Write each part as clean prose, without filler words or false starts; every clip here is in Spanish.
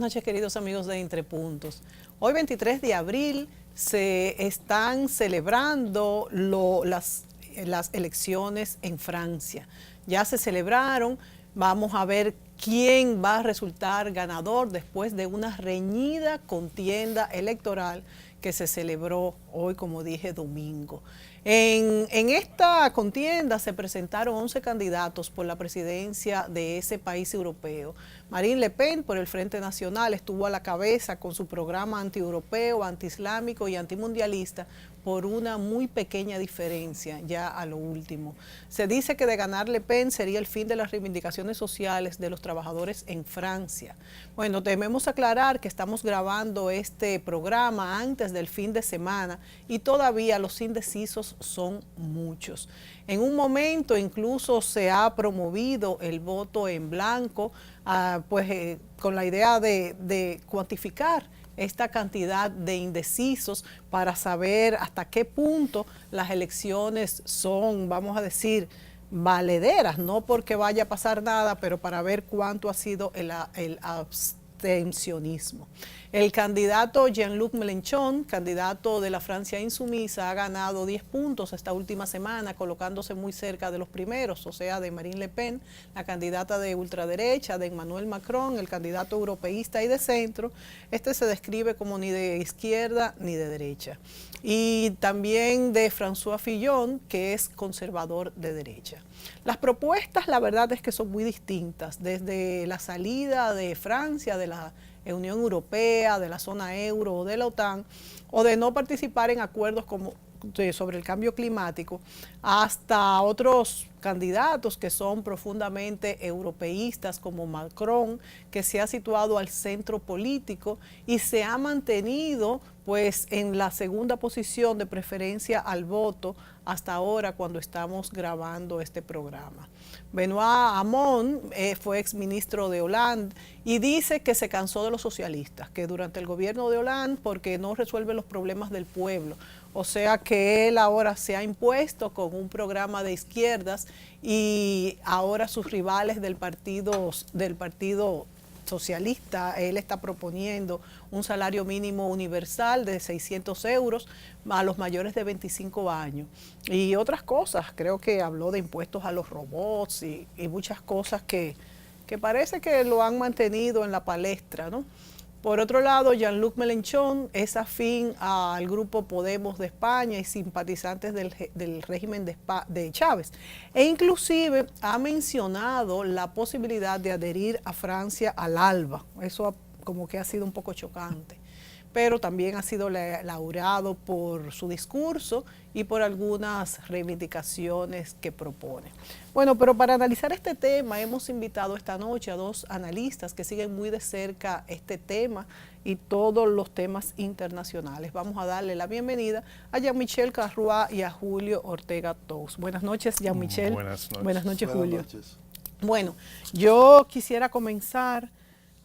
Buenas noches, queridos amigos de Entre Puntos. Hoy, 23 de abril, se están celebrando las elecciones en Francia. Ya se celebraron, vamos a ver quién va a resultar ganador después de una reñida contienda electoral que se celebró hoy, como dije, domingo. En esta contienda se presentaron 11 candidatos por la presidencia de ese país europeo. Marine Le Pen, por el Frente Nacional, estuvo a la cabeza con su programa antieuropeo, antiislámico y antimundialista por una muy pequeña diferencia ya a lo último. Se dice que de ganar Le Pen sería el fin de las reivindicaciones sociales de los trabajadores en Francia. Bueno, debemos aclarar que estamos grabando este programa antes del fin de semana y todavía los indecisos son muchos. En un momento incluso se ha promovido el voto en blanco, con la idea de cuantificar esta cantidad de indecisos para saber hasta qué punto las elecciones son, vamos a decir, valederas, no porque vaya a pasar nada, pero para ver cuánto ha sido el abstencionismo. El candidato Jean-Luc Mélenchon, candidato de la Francia insumisa, ha ganado 10 puntos esta última semana, colocándose muy cerca de los primeros, o sea, de Marine Le Pen, la candidata de ultraderecha, de Emmanuel Macron, el candidato europeísta y de centro. Este se describe como ni de izquierda ni de derecha. Y también de François Fillon, que es conservador de derecha. Las propuestas, la verdad es que son muy distintas, desde la salida de Francia, de la Unión Europea, de la zona euro o de la OTAN, o de no participar en acuerdos sobre el cambio climático, hasta otros candidatos que son profundamente europeístas como Macron, que se ha situado al centro político y se ha mantenido pues en la segunda posición de preferencia al voto hasta ahora cuando estamos grabando este programa. Benoît Hamon fue exministro de Hollande y dice que se cansó de los socialistas, que durante el gobierno de Hollande porque no resuelve los problemas del pueblo. O sea que él ahora se ha impuesto con un programa de izquierdas y ahora sus rivales del partido socialista, él está proponiendo un salario mínimo universal de 600 euros a los mayores de 25 años. Y otras cosas, creo que habló de impuestos a los robots y muchas cosas que parece que lo han mantenido en la palestra, ¿no? Por otro lado, Jean-Luc Mélenchon es afín al grupo Podemos de España y simpatizantes del régimen de Chávez. E inclusive ha mencionado la posibilidad de adherir a Francia al ALBA. Eso como que ha sido un poco chocante. Pero también ha sido laureado por su discurso y por algunas reivindicaciones que propone. Bueno, pero para analizar este tema hemos invitado esta noche a dos analistas que siguen muy de cerca este tema y todos los temas internacionales. Vamos a darle la bienvenida a Jean-Michel Carroix y a Julio Ortega Tous. Buenas noches, Jean-Michel. Buenas noches. Buenas noches, Julio. Buenas noches. Bueno, yo quisiera comenzar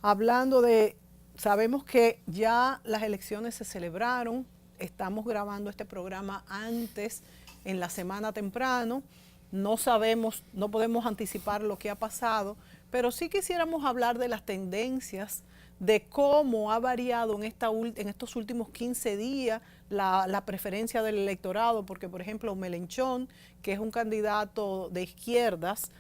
hablando de... Sabemos que ya las elecciones se celebraron, estamos grabando este programa antes, en la semana temprano, no sabemos, no podemos anticipar lo que ha pasado, pero sí quisiéramos hablar de las tendencias, de cómo ha variado en estos últimos 15 días la preferencia del electorado, porque por ejemplo Mélenchon, que es un candidato de izquierdas,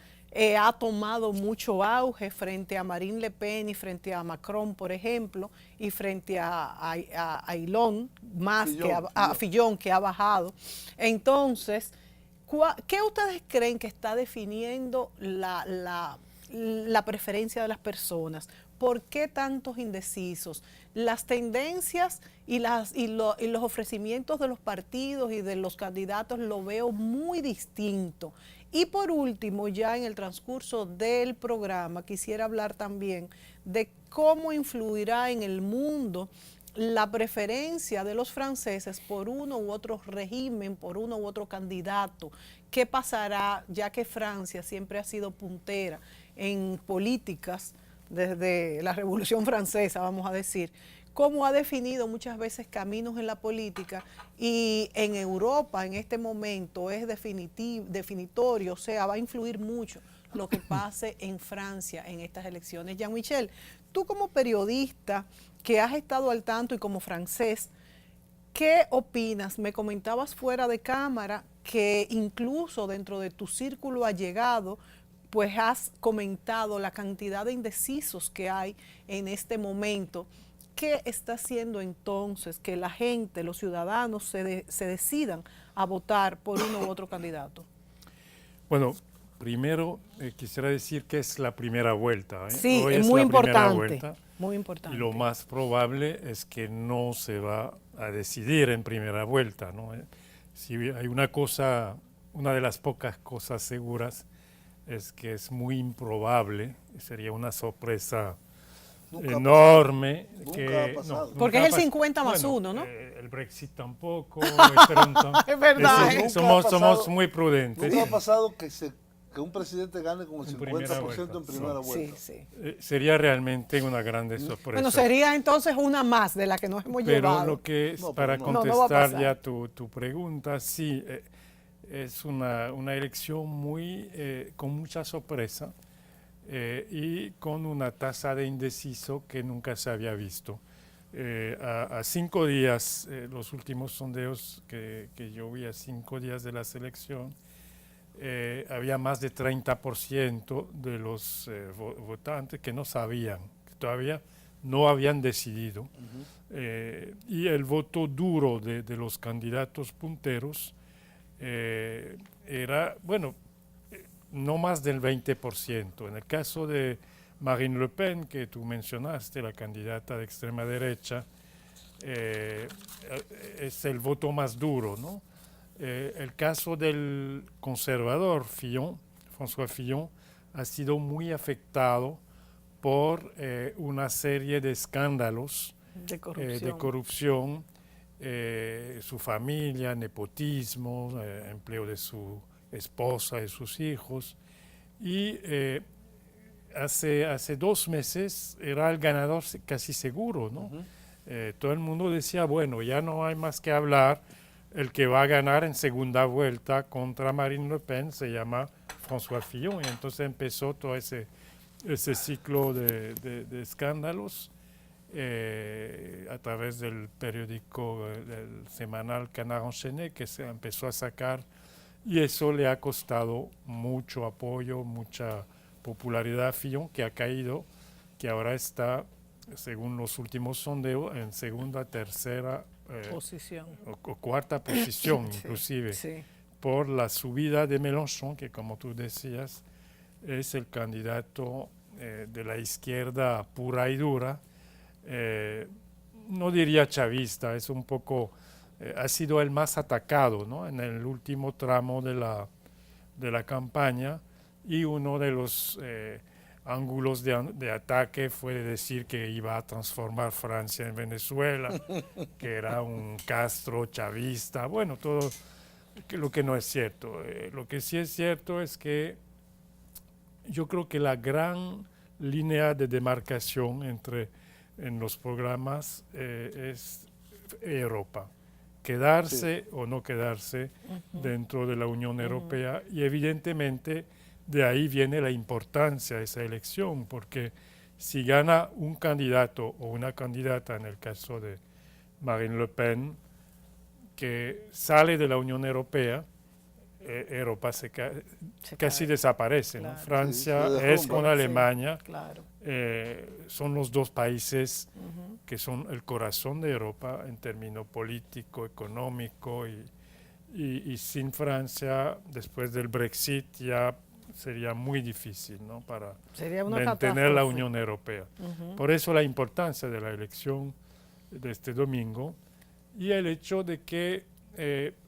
ha tomado mucho auge frente a Marine Le Pen y frente a Macron, por ejemplo, y frente a Fillon, Fillon, que ha bajado. Entonces, ¿qué ustedes creen que está definiendo la preferencia de las personas? ¿Por qué tantos indecisos? Las tendencias y los ofrecimientos de los partidos y de los candidatos lo veo muy distinto. Y por último, ya en el transcurso del programa, quisiera hablar también de cómo influirá en el mundo la preferencia de los franceses por uno u otro régimen, por uno u otro candidato. ¿Qué pasará, ya que Francia siempre ha sido puntera en políticas desde la Revolución Francesa, vamos a decir? cómo ha definido muchas veces caminos en la política, y en Europa en este momento es definitorio, o sea, va a influir mucho lo que pase en Francia en estas elecciones. Jean-Michel, tú como periodista que has estado al tanto y como francés, ¿qué opinas? Me comentabas fuera de cámara que incluso dentro de tu círculo allegado, pues has comentado la cantidad de indecisos que hay en este momento. ¿Qué está haciendo entonces que la gente, los ciudadanos, se decidan a votar por uno u otro candidato? Bueno, primero quisiera decir que es la primera vuelta. Sí, Hoy es es muy la primera importante, vuelta muy y importante. lo más probable es que no se va a decidir en primera vuelta, ¿no? Si hay una cosa, una de las pocas cosas seguras es que es muy improbable, sería una sorpresa Nunca enorme. Nunca ha pasado. Porque nunca es el 50 más bueno, 1, ¿no? El Brexit tampoco. Es verdad, decir, ¿eh? somos muy prudentes. Nunca ha pasado que un presidente gane con el En primera 50% vuelta, en primera Sí, vuelta. sí. Sería realmente una grande sorpresa. Bueno, sería entonces una más de la que nos hemos Pero llevado. lo que es, No, para pero no. No va a contestar pasar. ya tu pregunta, sí, es una elección con mucha sorpresa y con una tasa de indeciso que nunca se había visto. A 5 días, los últimos sondeos que yo vi a 5 días de la selección, había más de 30% de los votantes que no sabían, que todavía no habían decidido. Y el voto duro de los candidatos punteros era, bueno, no más del 20%. En el caso de Marine Le Pen, que tú mencionaste, la candidata de extrema derecha, es el voto más duro, ¿no? El caso del conservador François Fillon, ha sido muy afectado por una serie de escándalos de corrupción, su familia, nepotismo, empleo de su esposa y sus hijos. Y hace 2 meses era el ganador casi seguro, ¿no? Todo el mundo decía, bueno, ya no hay más que hablar. El que va a ganar en segunda vuelta contra Marine Le Pen se llama François Fillon. Y entonces empezó todo ese ciclo de escándalos a través del periódico, del semanal Canard Enchaîné, que se empezó a sacar, y eso le ha costado mucho apoyo, mucha popularidad a Fillon, que ha caído, que ahora está, según los últimos sondeos, en segunda, tercera posición o cuarta posición, sí, inclusive, sí. por la subida de Mélenchon, que como tú decías, es el candidato de la izquierda pura y dura. No diría chavista, es un poco, ha sido el más atacado, ¿no? En el último tramo de la campaña, y uno de los ángulos de ataque fue decir que iba a transformar Francia en Venezuela, que era un Castro chavista, bueno, todo lo que no es cierto. Lo que sí es cierto es que yo creo que la gran línea de demarcación en los programas es Europa. Quedarse o no quedarse dentro de la Unión Europea, y evidentemente de ahí viene la importancia de esa elección, porque si gana un candidato o una candidata, en el caso de Marine Le Pen, que sale de la Unión Europea, Europa casi desaparece, ¿no? Claro. Francia Sí, es con Alemania, Claro. son los dos países que son el corazón de Europa en términos político, económico, y sin Francia, después del Brexit, ya sería muy difícil, ¿no? Para Sería una mantener la catástrofe. Unión Europea. Por eso la importancia de la elección de este domingo, y el hecho de que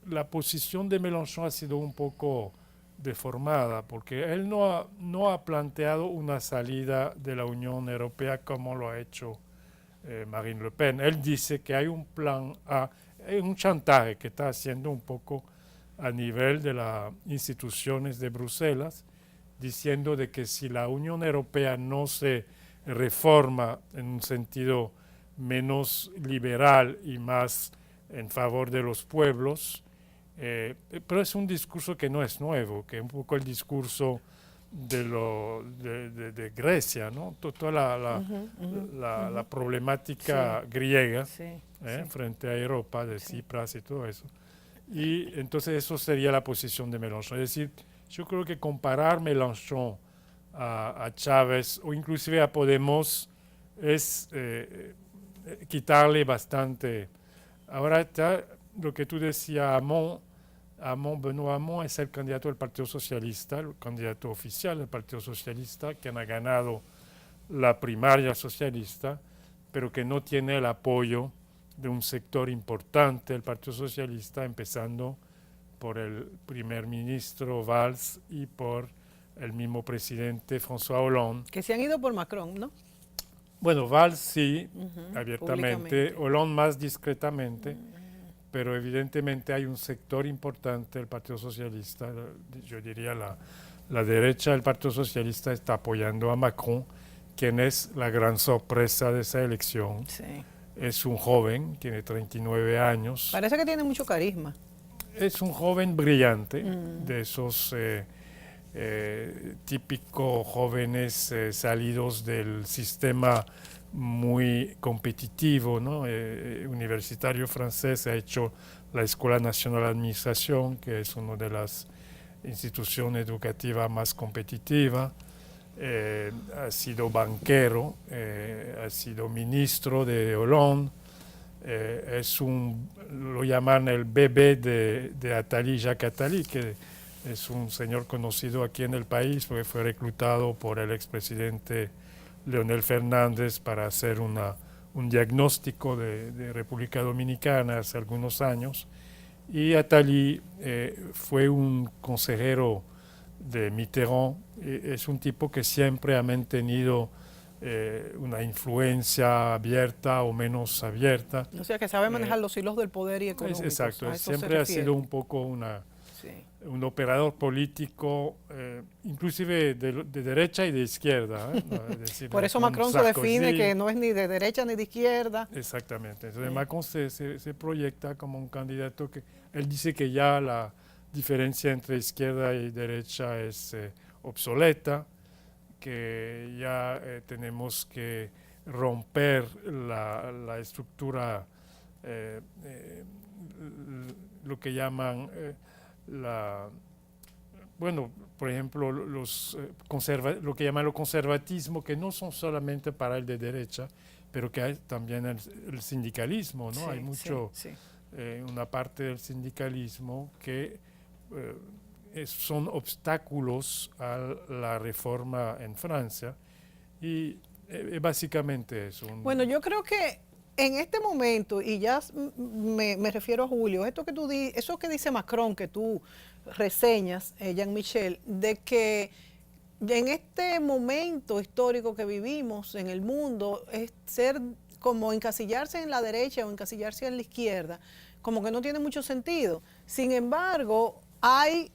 la posición de Mélenchon ha sido un poco deformada, porque él no ha planteado una salida de la Unión Europea como lo ha hecho Marine Le Pen. Él dice que hay un plan A, hay un chantaje que está haciendo un poco a nivel de las instituciones de Bruselas, diciendo de que si la Unión Europea no se reforma en un sentido menos liberal y más en favor de los pueblos, pero es un discurso que no es nuevo, que es un poco el discurso de Grecia, ¿no? Toda la problemática griega frente a Europa, de Tsipras y todo eso. Y entonces eso sería la posición de Mélenchon. Es decir, yo creo que comparar Mélenchon a Chávez o inclusive a Podemos es quitarle bastante. Ahora está lo que tú decías, Benoît Hamon es el candidato del Partido Socialista, el candidato oficial del Partido Socialista, que ha ganado la primaria socialista, pero que no tiene el apoyo de un sector importante del Partido Socialista, empezando por el primer ministro Valls y por el mismo presidente François Hollande. Que se han ido por Macron, ¿no? Bueno, Valls sí, abiertamente, Hollande más discretamente, pero evidentemente hay un sector importante del Partido Socialista, yo diría la derecha del Partido Socialista está apoyando a Macron, quien es la gran sorpresa de esa elección. Sí. Es un joven, tiene 39 años. Parece que tiene mucho carisma. Es un joven brillante, de esos típicos jóvenes salidos del sistema muy competitivo, ¿no? Universitario francés, ha hecho la Escuela Nacional de Administración, que es una de las instituciones educativas más competitivas. Ha sido banquero, ha sido ministro de Hollande, lo llaman el bebé de Attali, Jacques Attali, que es un señor conocido aquí en el país, porque fue reclutado por el expresidente Leonel Fernández para hacer un diagnóstico de República Dominicana hace algunos años. Y Attali fue un consejero de Mitterrand, es un tipo que siempre ha mantenido una influencia abierta o menos abierta. O sea, que sabe manejar los hilos del poder y económicos. Exacto, siempre ha sido un poco un operador político, inclusive de derecha y de izquierda. Es decir, por eso Macron se define que no es ni de derecha ni de izquierda. Exactamente, entonces Macron se proyecta como un candidato que, él dice que ya la diferencia entre izquierda y derecha es obsoleta, que ya tenemos que romper la estructura, lo que llaman bueno, por ejemplo, lo que llaman el conservatismo, que no son solamente para el de derecha, pero que hay también el sindicalismo, ¿no? Sí, hay mucho, una parte del sindicalismo que son obstáculos a la reforma en Francia y básicamente eso. Bueno, yo creo que en este momento, y ya me refiero a Julio, eso que dice Macron, que tú reseñas, Jean-Michel, de que en este momento histórico que vivimos en el mundo, es ser como encasillarse en la derecha o encasillarse en la izquierda, como que no tiene mucho sentido. Sin embargo, hay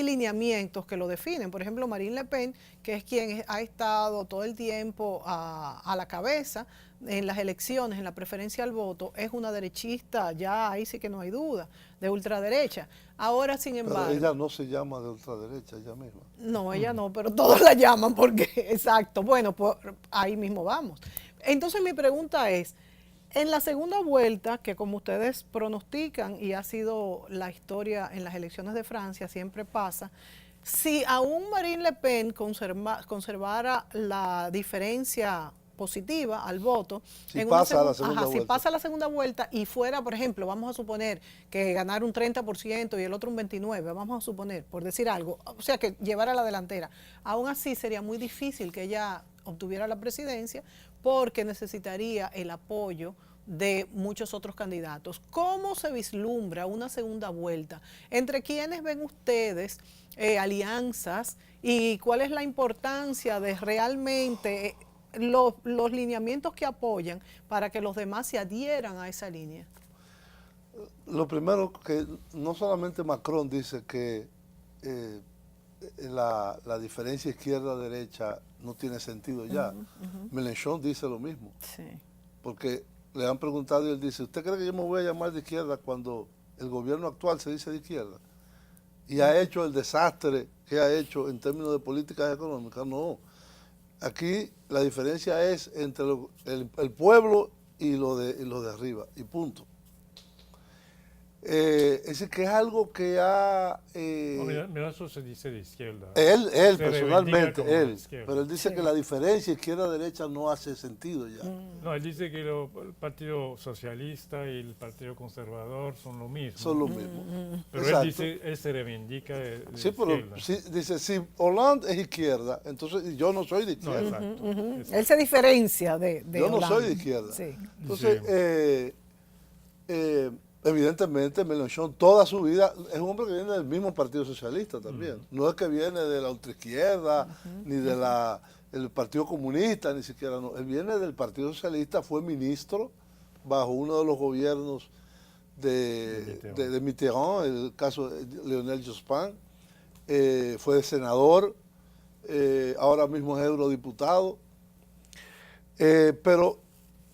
lineamientos que lo definen. Por ejemplo, Marine Le Pen, que es quien ha estado todo el tiempo a la cabeza en las elecciones, en la preferencia al voto, es una derechista, ya ahí sí que no hay duda, de ultraderecha. Ahora, sin embargo... Pero ella no se llama de ultraderecha, ella misma. No, ella no, pero todos la llaman porque, exacto, bueno, pues ahí mismo vamos. Entonces mi pregunta es, en la segunda vuelta, que como ustedes pronostican y ha sido la historia en las elecciones de Francia, siempre pasa, si aún Marine Le Pen conservara la diferencia positiva al voto, si pasa la segunda vuelta y fuera, por ejemplo, vamos a suponer que ganara un 30% y el otro un 29%, vamos a suponer, por decir algo, o sea, que llevara la delantera, aún así sería muy difícil que ella obtuviera la presidencia porque necesitaría el apoyo de muchos otros candidatos. ¿Cómo se vislumbra una segunda vuelta? ¿Entre quiénes ven ustedes alianzas y cuál es la importancia de realmente los lineamientos que apoyan para que los demás se adhieran a esa línea? Lo primero que no solamente Macron dice que la diferencia izquierda-derecha no tiene sentido ya. Mélenchon dice lo mismo, Sí. porque le han preguntado y él dice, ¿usted cree que yo me voy a llamar de izquierda cuando el gobierno actual se dice de izquierda? Y ha hecho el desastre que ha hecho en términos de políticas económicas. No, aquí la diferencia es entre el pueblo y lo de arriba, y punto. Es decir, que es algo que ha... Mira, eso se dice de izquierda. Él Se personalmente, reivindica como de él, izquierda. pero él dice Sí. que la diferencia izquierda-derecha no hace sentido ya. No, él dice que el Partido Socialista y el Partido Conservador son lo mismo. Son lo mismo. Pero Exacto. él dice, él se reivindica de Sí, pero izquierda. dice, si Hollande es izquierda, entonces yo no soy de No, izquierda. exacto. exacto. Él se diferencia de Yo no Hollande. soy de izquierda. Sí. Entonces, Sí. evidentemente Mélenchon toda su vida es un hombre que viene del mismo Partido Socialista también. No es que viene de la ultraizquierda, ni del Partido Comunista, ni siquiera. No. Él viene del Partido Socialista, fue ministro bajo uno de los gobiernos de Mitterrand, el caso de Lionel Jospin, fue senador, ahora mismo es eurodiputado. Pero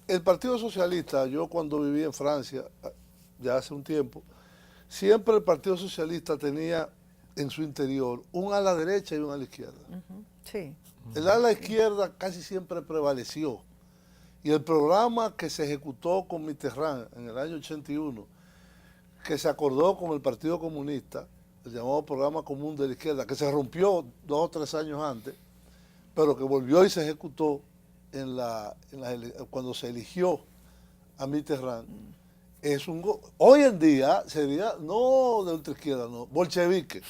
el Partido Socialista, yo cuando viví en Francia, ya hace un tiempo, siempre el Partido Socialista tenía en su interior un ala derecha y un ala izquierda. Sí. El ala izquierda casi siempre prevaleció. Y el programa que se ejecutó con Mitterrand en el año 81, que se acordó con el Partido Comunista, el llamado Programa Común de la Izquierda, que se rompió 2 o 3 años antes, pero que volvió y se ejecutó cuando se eligió a Mitterrand, hoy en día sería no de ultraizquierda, no, bolchevique,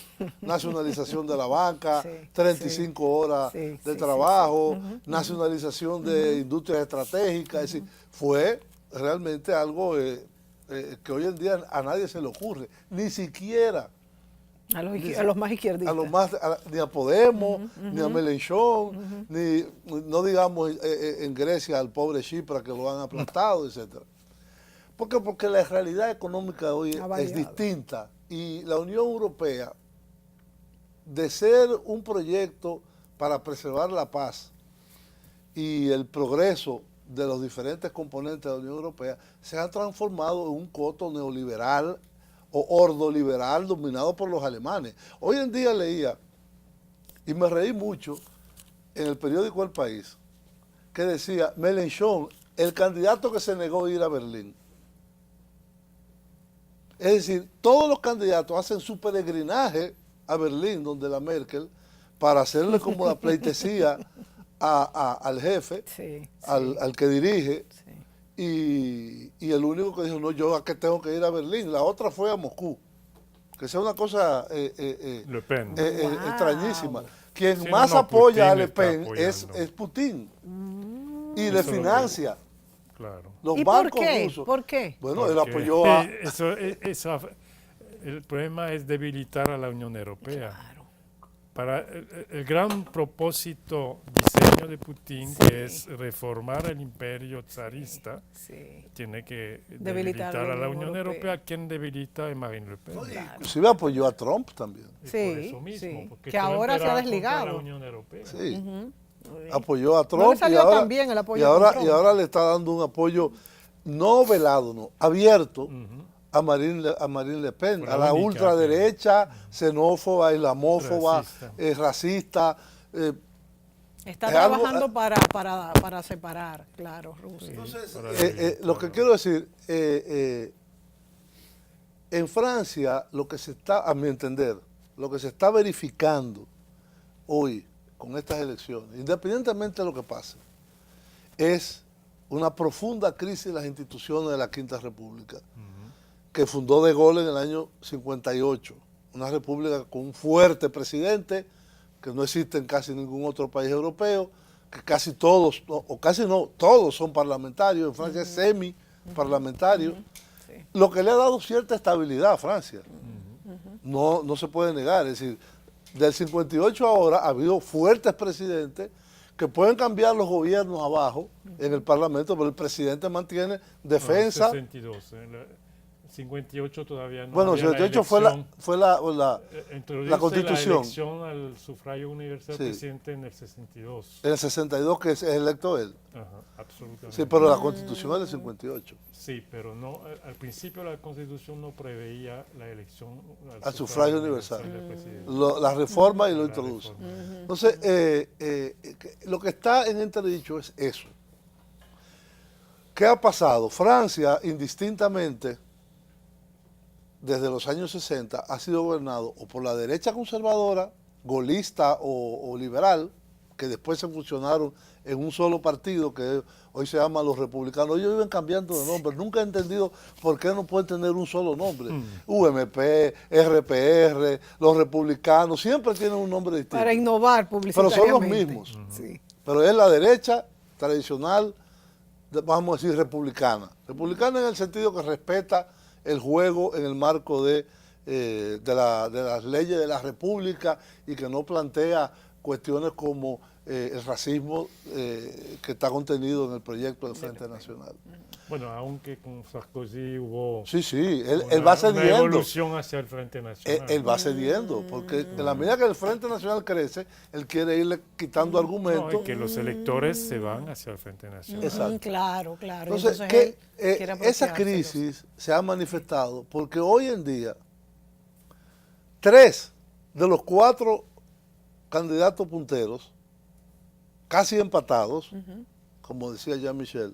nacionalización de la banca, Sí, 35 horas sí, de sí, trabajo, nacionalización de industrias estratégicas, es decir, fue realmente algo que hoy en día a nadie se le ocurre, ni siquiera A los más izquierdistas. ni a Podemos, ni a Mélenchon, ni no digamos en Grecia al pobre Chipra que lo han aplastado, etcétera. ¿Por qué? Porque la realidad económica hoy Ha es variado. distinta y la Unión Europea, de ser un proyecto para preservar la paz y el progreso de los diferentes componentes de la Unión Europea, se ha transformado en un coto neoliberal o ordoliberal dominado por los alemanes. Hoy en día leía, y me reí mucho, en el periódico El País, que decía, Mélenchon, el candidato que se negó a ir a Berlín. Es decir, todos los candidatos hacen su peregrinaje a Berlín, donde la Merkel, para hacerle como la pleitesía al jefe, Sí, al que dirige, sí. y el único que dijo, no, yo a qué tengo que ir a Berlín. La otra fue a Moscú, que sea una cosa Le Pen. extrañísima. Quien Sí, más no, apoya a Putin Le está Pen apoyando. es Putin, y le Eso lo financia. Claro. Los ¿Y por bancos qué? rusos. ¿Por qué? Bueno, él Porque apoyó a... el problema es debilitar a la Unión Europea. Claro. Para el gran propósito, diseño de Putin, Sí. que es reformar el imperio zarista, Sí. tiene que Debilitar debilitar a la Unión Europea. ¿Quién debilita es Marine Le Pen. Inclusive apoyó a Trump también. Y Sí, por eso mismo, sí. porque Que Trump ahora se ha era contra desligado. la Unión Europea. Sí. Muy bien. Apoyó a Trump No le salió y ahora, tan bien el apoyo y ahora, con y Trump. ahora le está dando un apoyo no velado, no, abierto a Marine Le Pen, Fue a la la única ultraderecha, xenófoba, islamófoba, Racista. racista. Está es algo- trabajando para separar, claro, Rusia. Para Lo debilitarlo. que quiero decir, en Francia, lo que se está, a mi entender, lo que se está verificando hoy con estas elecciones, independientemente de lo que pase, es una profunda crisis de las instituciones de la Quinta República, que fundó De Gaulle en el año 58, una república con un fuerte presidente, que no existe en casi ningún otro país europeo, que casi todos, o casi no, todos son parlamentarios, en Francia es semi-parlamentario, lo que le ha dado cierta estabilidad a Francia. No se puede negar, es decir, del 58 a ahora ha habido fuertes presidentes que pueden cambiar los gobiernos abajo en el Parlamento, pero el presidente mantiene defensa. No, 62, 58 todavía no Bueno, había 58 fue la introduce Constitución. la elección al sufragio universal Sí. presidente en el 62. En el 62 que es electo él. Ajá, absolutamente. Sí, pero la Constitución es del 58. Sí, pero no, al principio la Constitución no preveía la elección Al sufragio universal. del presidente. La reforma y lo La introduce. reforma. Entonces, lo que está en entredicho es eso. ¿Qué ha pasado? Francia, indistintamente, desde los años 60, ha sido gobernado o por la derecha conservadora, golista o liberal, que después se fusionaron en un solo partido que hoy se llama los republicanos. Ellos viven cambiando de nombre. Nunca he entendido por qué no pueden tener un solo nombre. UMP, RPR, los republicanos, siempre tienen un nombre distinto. Para innovar Pero publicitariamente. son los mismos. Sí. Pero es la derecha tradicional, vamos a decir, republicana. Republicana en el sentido que respeta el juego en el marco de las leyes de la República y que no plantea cuestiones como el racismo que está contenido en el proyecto del Frente Nacional. Bueno, aunque con Sarkozy hubo Sí, él una, va una cediendo. evolución hacia el Frente Nacional. Él va cediendo, porque en la medida que el Frente Nacional crece, él quiere irle quitando No, argumentos. y que los electores se van hacia el Frente Nacional. Exacto. Claro, claro. Entonces, él quiere esa apropiárselos. crisis se ha manifestado porque hoy en día 3 de los 4 candidatos punteros, casi empatados, como decía Jean-Michel,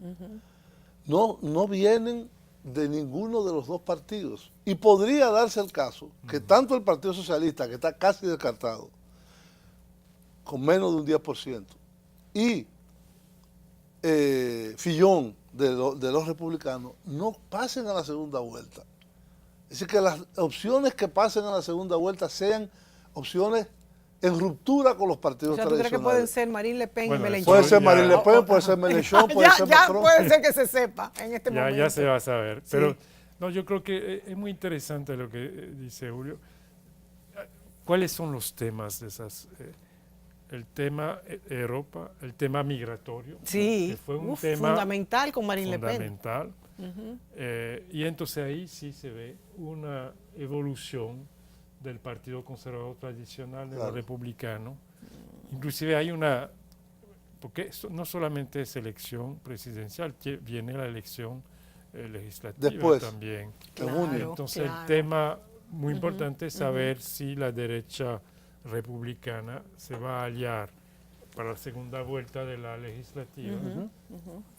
no vienen de ninguno de los dos partidos. Y podría darse el caso que tanto el Partido Socialista, que está casi descartado, con menos de un 10%, y Fillon de los republicanos, no pasen a la segunda vuelta. Es decir, que las opciones que pasen a la segunda vuelta sean opciones en ruptura con los partidos O sea, ¿tú crees que tradicionales. pueden ser Marine Le Pen Bueno, y Mélenchon? Puede ser Ya. Marine Le Pen, puede ser Mélenchon, puede ser ya Macron. puede ser que se sepa en este momento. Ya se va a saber. Sí. Pero no, yo creo que es muy interesante lo que dice Julio. ¿Cuáles son los temas de esas? El tema Europa, el tema migratorio, Sí, que fue un uf, tema fundamental con Marine Le Pen. fundamental. Y entonces ahí sí se ve una evolución del Partido Conservador tradicional, de Claro. los republicanos. Inclusive hay una, porque no solamente es elección presidencial, que viene la elección legislativa Después, también. en junio. Entonces claro. el tema muy importante es saber si la derecha republicana se va a aliar para la segunda vuelta de la legislativa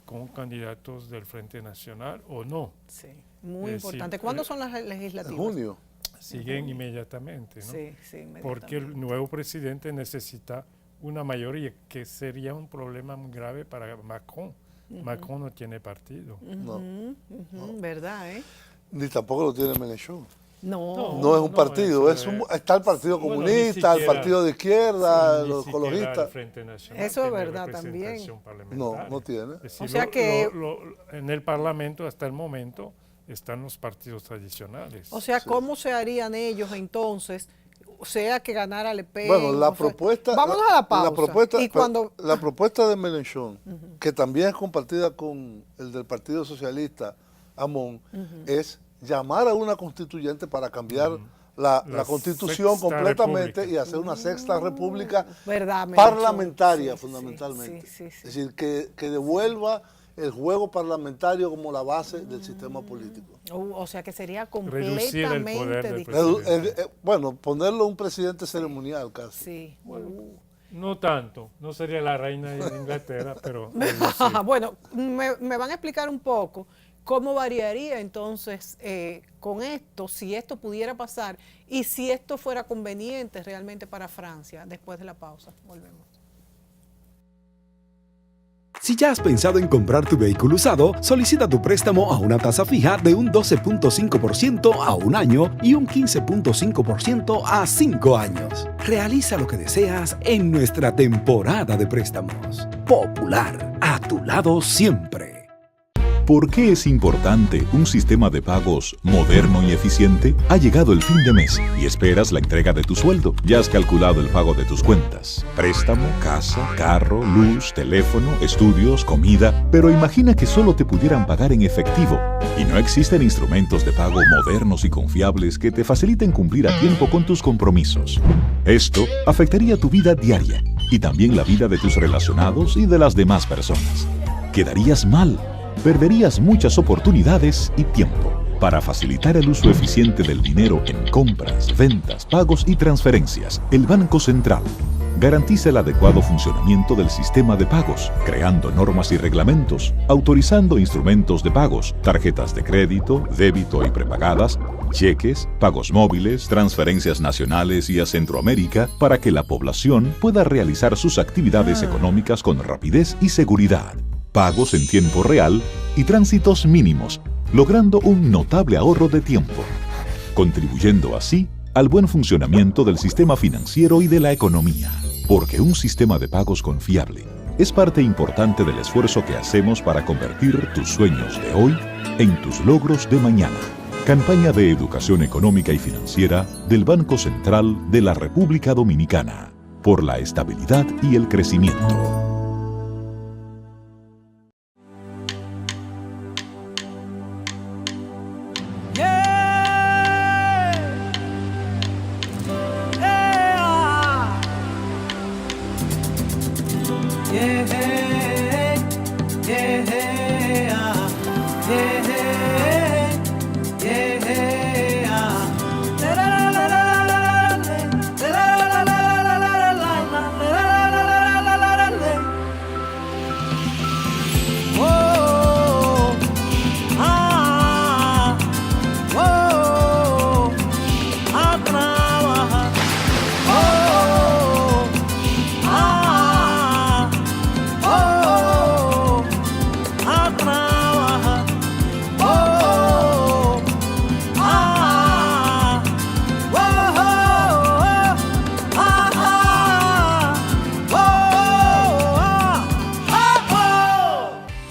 con candidatos del Frente Nacional o no. Sí, muy Es decir, importante. ¿Cuándo son las En legislativas? junio. Siguen inmediatamente, ¿no? Sí, Porque el nuevo presidente necesita una mayoría, que sería un problema muy grave para Macron. Macron no tiene partido. No. ¿Verdad, Ni tampoco lo tiene Mélenchon. No. No es un partido, eso está el Partido Bueno, Comunista, ni el Partido de Izquierda, Ni los siquiera el ecologistas. Frente Nacional Eso es tiene verdad representación también. No, parlamentaria. no tiene. Es decir, O sea que- en el Parlamento hasta el momento están los partidos tradicionales. O sea, Sí. ¿cómo se harían ellos entonces? Sea que ganara Le Pen. Bueno, la o sea- propuesta. Vámonos a la pausa. Y cuando... la propuesta de Mélenchon, que también es compartida con el del Partido Socialista, Amón, es llamar a una constituyente para cambiar la constitución sexta completamente república. y hacer una sexta república ¿Verdad, Mélenchon? parlamentaria, Sí, sí, fundamentalmente. sí. Es decir, que devuelva el juego parlamentario como la base del sistema político. O sea, que sería Reducir el poder completamente del distinto. presidente. Bueno, ponerlo un presidente ceremonial casi. Sí. No tanto, no sería la reina de Inglaterra, pero Bueno, me van a explicar un poco cómo variaría entonces con esto, si esto pudiera pasar y si esto fuera conveniente realmente para Francia después de la pausa. Volvemos. Si ya has pensado en comprar tu vehículo usado, solicita tu préstamo a una tasa fija de un 12.5% a un año y un 15.5% a 5 años. Realiza lo que deseas en nuestra temporada de préstamos. Popular, a tu lado siempre. ¿Por qué es importante un sistema de pagos moderno y eficiente? Ha llegado el fin de mes y esperas la entrega de tu sueldo. Ya has calculado el pago de tus cuentas. Préstamo, casa, carro, luz, teléfono, estudios, comida. Pero imagina que solo te pudieran pagar en efectivo. Y no existen instrumentos de pago modernos y confiables que te faciliten cumplir a tiempo con tus compromisos. Esto afectaría tu vida diaria y también la vida de tus relacionados y de las demás personas. Quedarías mal. Perderías muchas oportunidades y tiempo. Para facilitar el uso eficiente del dinero en compras, ventas, pagos y transferencias, el Banco Central garantiza el adecuado funcionamiento del sistema de pagos, creando normas y reglamentos, autorizando instrumentos de pagos, tarjetas de crédito, débito y prepagadas, cheques, pagos móviles, transferencias nacionales y a Centroamérica para que la población pueda realizar sus actividades económicas con rapidez y seguridad. Pagos en tiempo real y tránsitos mínimos, logrando un notable ahorro de tiempo, contribuyendo así al buen funcionamiento del sistema financiero y de la economía. Porque un sistema de pagos confiable es parte importante del esfuerzo que hacemos para convertir tus sueños de hoy en tus logros de mañana. Campaña de Educación Económica y Financiera del Banco Central de la República Dominicana. Por la estabilidad y el crecimiento.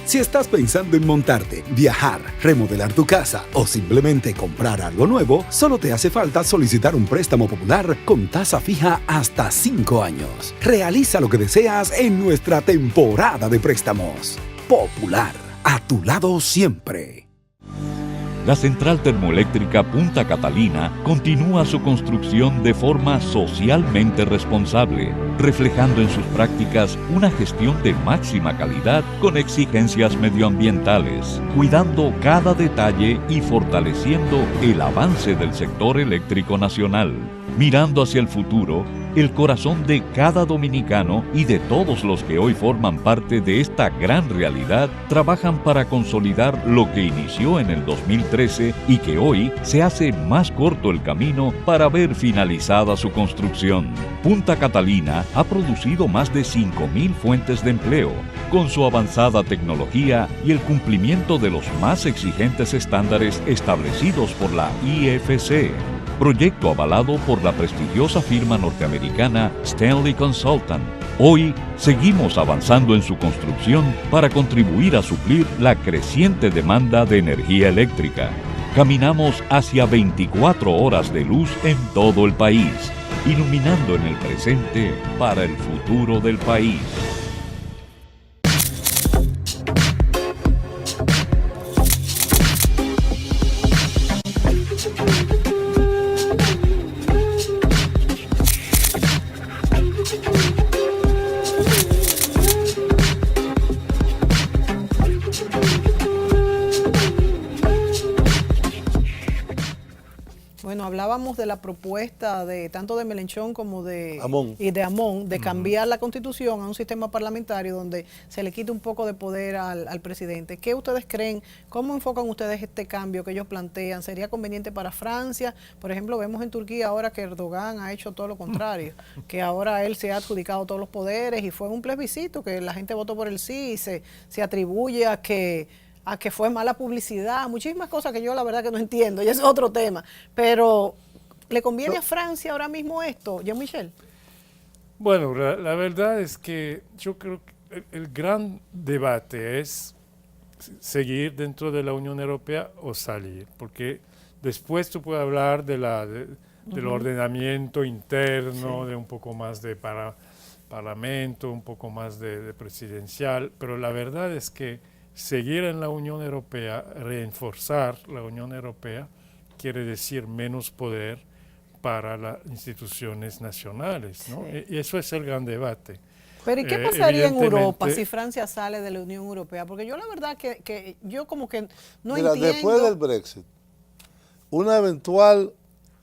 Si estás pensando en montarte, viajar, remodelar tu casa o simplemente comprar algo nuevo, solo te hace falta solicitar un préstamo popular con tasa fija hasta 5 años. Realiza lo que deseas en nuestra temporada de préstamos. Popular, a tu lado siempre. La central termoeléctrica Punta Catalina continúa su construcción de forma socialmente responsable, reflejando en sus prácticas una gestión de máxima calidad con exigencias medioambientales, cuidando cada detalle y fortaleciendo el avance del sector eléctrico nacional. Mirando hacia el futuro, el corazón de cada dominicano y de todos los que hoy forman parte de esta gran realidad trabajan para consolidar lo que inició en el 2013 y que hoy se hace más corto el camino para ver finalizada su construcción. Punta Catalina ha producido más de 5.000 fuentes de empleo, con su avanzada tecnología y el cumplimiento de los más exigentes estándares establecidos por la IFC. Proyecto avalado por la prestigiosa firma norteamericana Stanley Consultant. Hoy seguimos avanzando en su construcción para contribuir a suplir la creciente demanda de energía eléctrica. Caminamos hacia 24 horas de luz en todo el país, iluminando en el presente para el futuro del país. Hablábamos de la propuesta de tanto de Melenchón como de Amón. y de Amón de cambiar la Constitución a un sistema parlamentario donde se le quite un poco de poder al presidente. ¿Qué ustedes creen? ¿Cómo enfocan ustedes este cambio que ellos plantean? ¿Sería conveniente para Francia? Por ejemplo, vemos en Turquía ahora que Erdogan ha hecho todo lo contrario, que ahora él se ha adjudicado todos los poderes y fue un plebiscito que la gente votó por el sí y se atribuye a que fue mala publicidad, muchísimas cosas que yo la verdad que no entiendo, y ese es otro tema. Pero, ¿le conviene a Francia ahora mismo esto, Jean-Michel? Bueno, la verdad es que yo creo que el gran debate es seguir dentro de la Unión Europea o salir, porque después tú puedes hablar del ordenamiento interno, de un poco más de parlamento, un poco más de presidencial, pero la verdad es que seguir en la Unión Europea, reforzar la Unión Europea, quiere decir menos poder para las instituciones nacionales, ¿no? Sí. Y eso es el gran debate. Pero ¿y qué pasaría en Evidentemente, Europa si Francia sale de la Unión Europea? Porque yo la verdad que yo como que no Mira, entiendo. después del Brexit, una eventual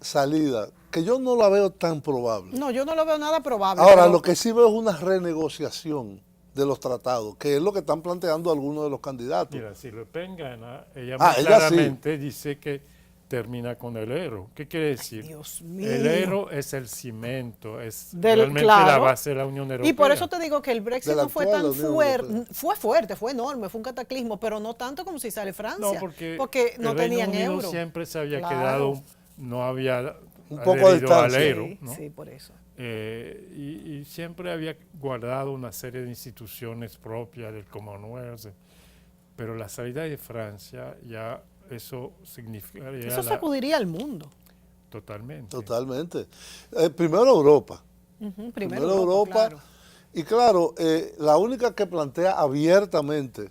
salida, que yo no la veo tan probable. No, yo no lo veo nada probable. Ahora, pero- lo que sí veo es una renegociación de los tratados, que es lo que están planteando algunos de los candidatos. mira, si Le Pen gana, ella Ah, muy ella sí. claramente dice que termina con el euro. ¿Qué quiere decir? Dios mío. El euro es el cimiento, es Del- realmente claro. la base de la Unión Europea. Y por eso te digo que el Brexit De la no fue actual tan Unión fuerte, Europea. fue fuerte, fue enorme, fue un cataclismo, pero no tanto como si sale Francia, No, porque no el Reino tenían Unido euro. siempre se había Claro. quedado, no había Un poco de adherido al distancia. euro, Sí, ¿no? sí, por eso. Y siempre había guardado una serie de instituciones propias del Commonwealth, pero la salida de Francia ya eso significaría Eso sacudiría al mundo. totalmente. Totalmente. Primero Europa. Ujú, Primero Europa. claro. Y claro, la única que plantea abiertamente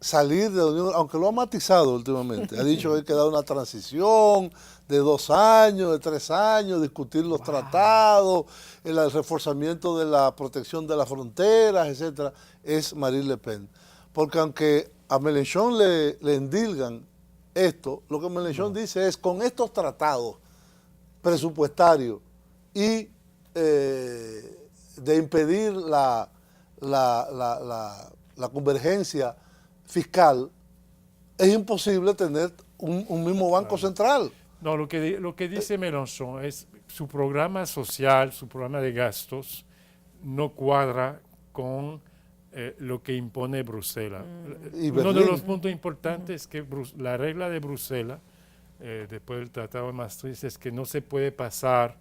salir de la Unión, aunque lo ha matizado últimamente, ha dicho que hay que dar una transición de 2 años, de 3 años, discutir los tratados, el reforzamiento de la protección de las fronteras, etcétera, es Marine Le Pen. Porque aunque a Mélenchon le endilgan esto, lo que Mélenchon dice es con estos tratados presupuestarios y de impedir la convergencia fiscal, es imposible tener un mismo banco central. No, lo que dice Mélenchon es su programa social, su programa de gastos, no cuadra con lo que impone Bruselas. Y Uno de Berlín. los puntos importantes es que la regla de Bruselas, después del Tratado de Maastricht, es que no se puede pasar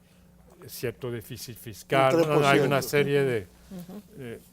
cierto déficit fiscal. Un Bueno, hay una 3%. serie de...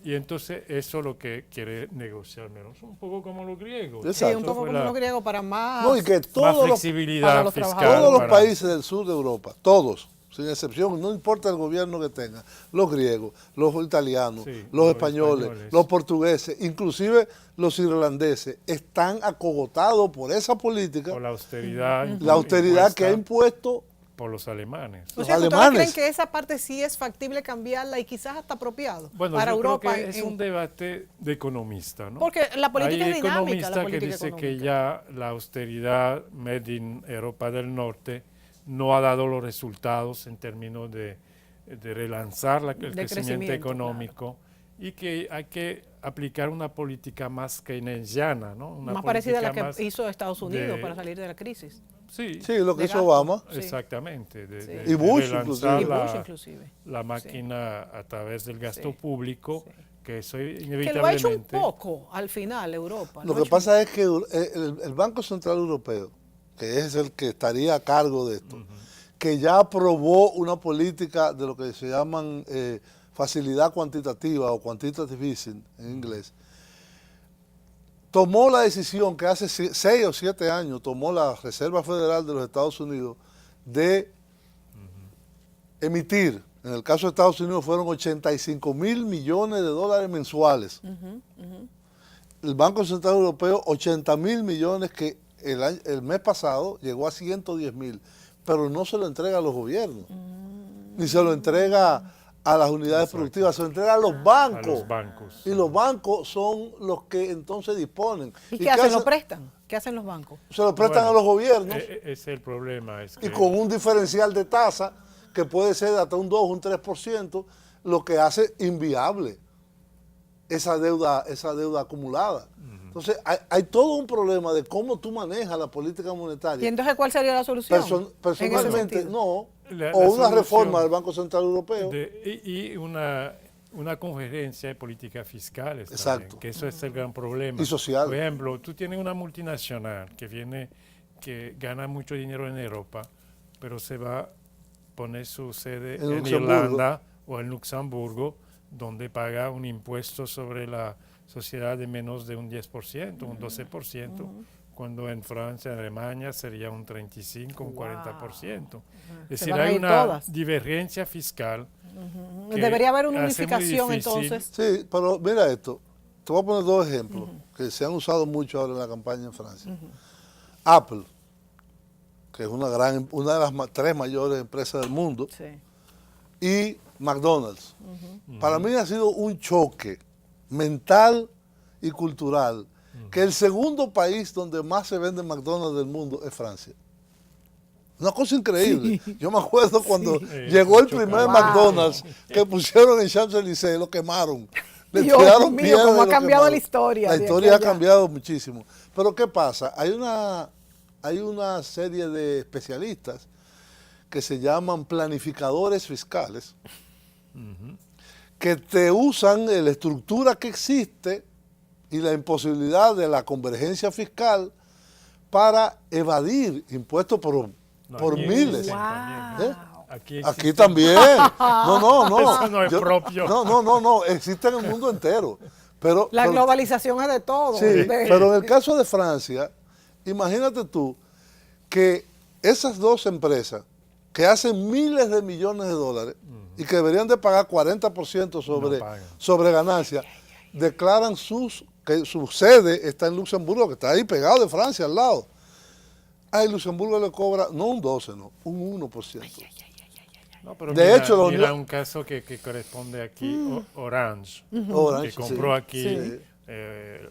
y entonces eso es lo que quiere negociar Mélenchon, un poco como los griegos. Sí, Exacto. un poco Fue como la- los griegos para más. No, y que más todos los, flexibilidad para los fiscal. trabajadores. todos los para- países del sur de Europa, todos, sin excepción, no importa el gobierno que tenga, los griegos, los italianos, Sí, los los españoles, españoles. los portugueses, inclusive los irlandeses, están acogotados por esa política, por la austeridad, la austeridad que ha impuesta impuesto. por los alemanes. O los sea, ¿ustedes alemanes. creen que esa parte sí es factible cambiarla y quizás hasta apropiado Bueno, para yo Europa? creo que es un debate de economista, ¿no? Porque la política Hay es dinámica. economistas La que política dicen que económica. ya la austeridad made in Europa del Norte no ha dado los resultados en términos de relanzar el crecimiento crecimiento, económico y que hay que aplicar una política más keynesiana, ¿no? Una más parecida a la política que más hizo Estados Unidos de- para salir de la crisis. Sí, Sí, lo que de hizo gasto. Obama. Sí. exactamente. Sí. Y Bush, relanzar inclusive. Y Bush la, inclusive. la máquina a través del gasto Sí, público, sí. que eso Que lo ha hecho un inevitablemente... poco al final Europa. Lo que pasa es que el Banco Central Europeo, que es el que estaría a cargo de esto, que ya aprobó una política de lo que se llaman facilidad cuantitativa o quantitative easing en inglés, tomó la decisión que hace 6 o 7 años tomó la Reserva Federal de los Estados Unidos de emitir, en el caso de Estados Unidos fueron 85.000 millones de dólares mensuales. El Banco Central Europeo 80.000 millones que el mes pasado llegó a 110.000, pero no se lo entrega a los gobiernos, ni se lo entrega a las unidades productivas, se lo entrega a los bancos. A los bancos. Y los bancos son los que entonces disponen. ¿Y qué hacen? ¿Lo prestan? ¿Qué hacen los bancos? Se lo prestan Bueno, a los gobiernos Ese es el problema. Es que y con un diferencial de tasa que puede ser de hasta un 2 o un 3%, lo que hace inviable esa deuda acumulada. Entonces, hay todo un problema de cómo tú manejas la política ¿Y monetaria. entonces cuál sería la solución? en ese Personalmente, sentido? no. La O una solución reforma del Banco Central Europeo. y una convergencia de políticas fiscales Exacto. también, que eso es el gran problema. Y social. Por ejemplo, tú tienes una multinacional que gana mucho dinero en Europa, pero se va a poner su sede En en Luxemburgo. Irlanda o en Luxemburgo, donde paga un impuesto sobre la sociedad de menos de un 10%, un 12%, cuando en Francia, en Alemania sería un 35%, un 40%. Es decir, van a hay ir una todas. divergencia fiscal. que Debería haber una hace muy unificación difícil. entonces. Sí, pero mira esto. Te voy a poner dos ejemplos que se han usado mucho ahora en la campaña en Francia. Apple, que es una de las tres mayores empresas del mundo, Sí. y McDonald's. Para mí ha sido un choque mental y cultural que el segundo país donde más se vende McDonald's del mundo es Francia. Una cosa increíble. Yo me acuerdo cuando llegó el primer McDonald's que pusieron en Champs-Élysées, lo quemaron. Le Dios tiraron mío, piedras cómo y ha lo cambiado quemaron. la historia La de historia aquí ha a allá. cambiado muchísimo. Pero ¿qué pasa? Hay una serie de especialistas que se llaman planificadores fiscales que te usan la estructura que existe y la imposibilidad de la convergencia fiscal para evadir impuestos por Aquí miles. existen también. ¿Eh? Aquí Aquí existen. también. No. Eso no es propio. No. Existe en el mundo entero. Pero, La globalización es de todo. Sí, pero en el caso de Francia, imagínate tú que esas dos empresas que hacen miles de millones de dólares y que deberían de pagar 40% No pagan. sobre ganancias, declaran que su sede está en Luxemburgo, que está ahí pegado de Francia al lado. A Luxemburgo le cobra no un 12, no, un 1%. No, pero De hecho, la mira Unión- un caso que corresponde aquí, Orange, Orange, que compró sí. aquí Sí.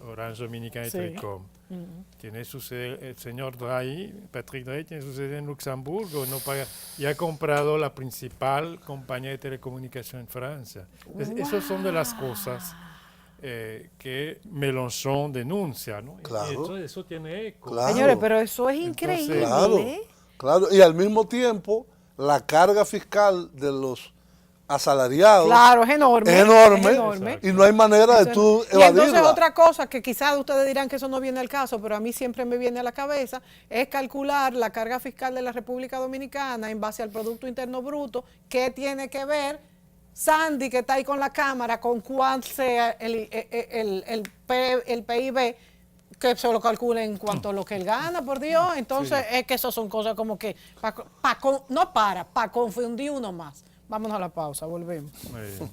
Orange Dominicana y Sí. Telecom. Tiene su sede, el señor Draghi, Patrick Draghi, tiene su sede en Luxemburgo, no paga, y ha comprado la principal compañía de telecomunicación en Francia. Esas son de las cosas que Mélenchon denuncia, ¿no? Claro. Eso tiene eco. Claro. Señores, pero eso es Entonces, increíble. Claro. Y al mismo tiempo, la carga fiscal de los asalariados Claro, es enorme. es enorme, es enorme. y no hay manera de tú Y entonces evadirla. otra cosa que quizás ustedes dirán que eso no viene al caso, pero a mí siempre me viene a la cabeza, es calcular la carga fiscal de la República Dominicana en base al Producto Interno Bruto, que tiene que ver Sandy, que está ahí con la cámara, con cuál sea el PIB, que se lo calculen en cuanto a lo que él gana, por Dios. Entonces es que eso son cosas como que, para confundir uno más. Vámonos a la pausa, volvemos. Muy bien.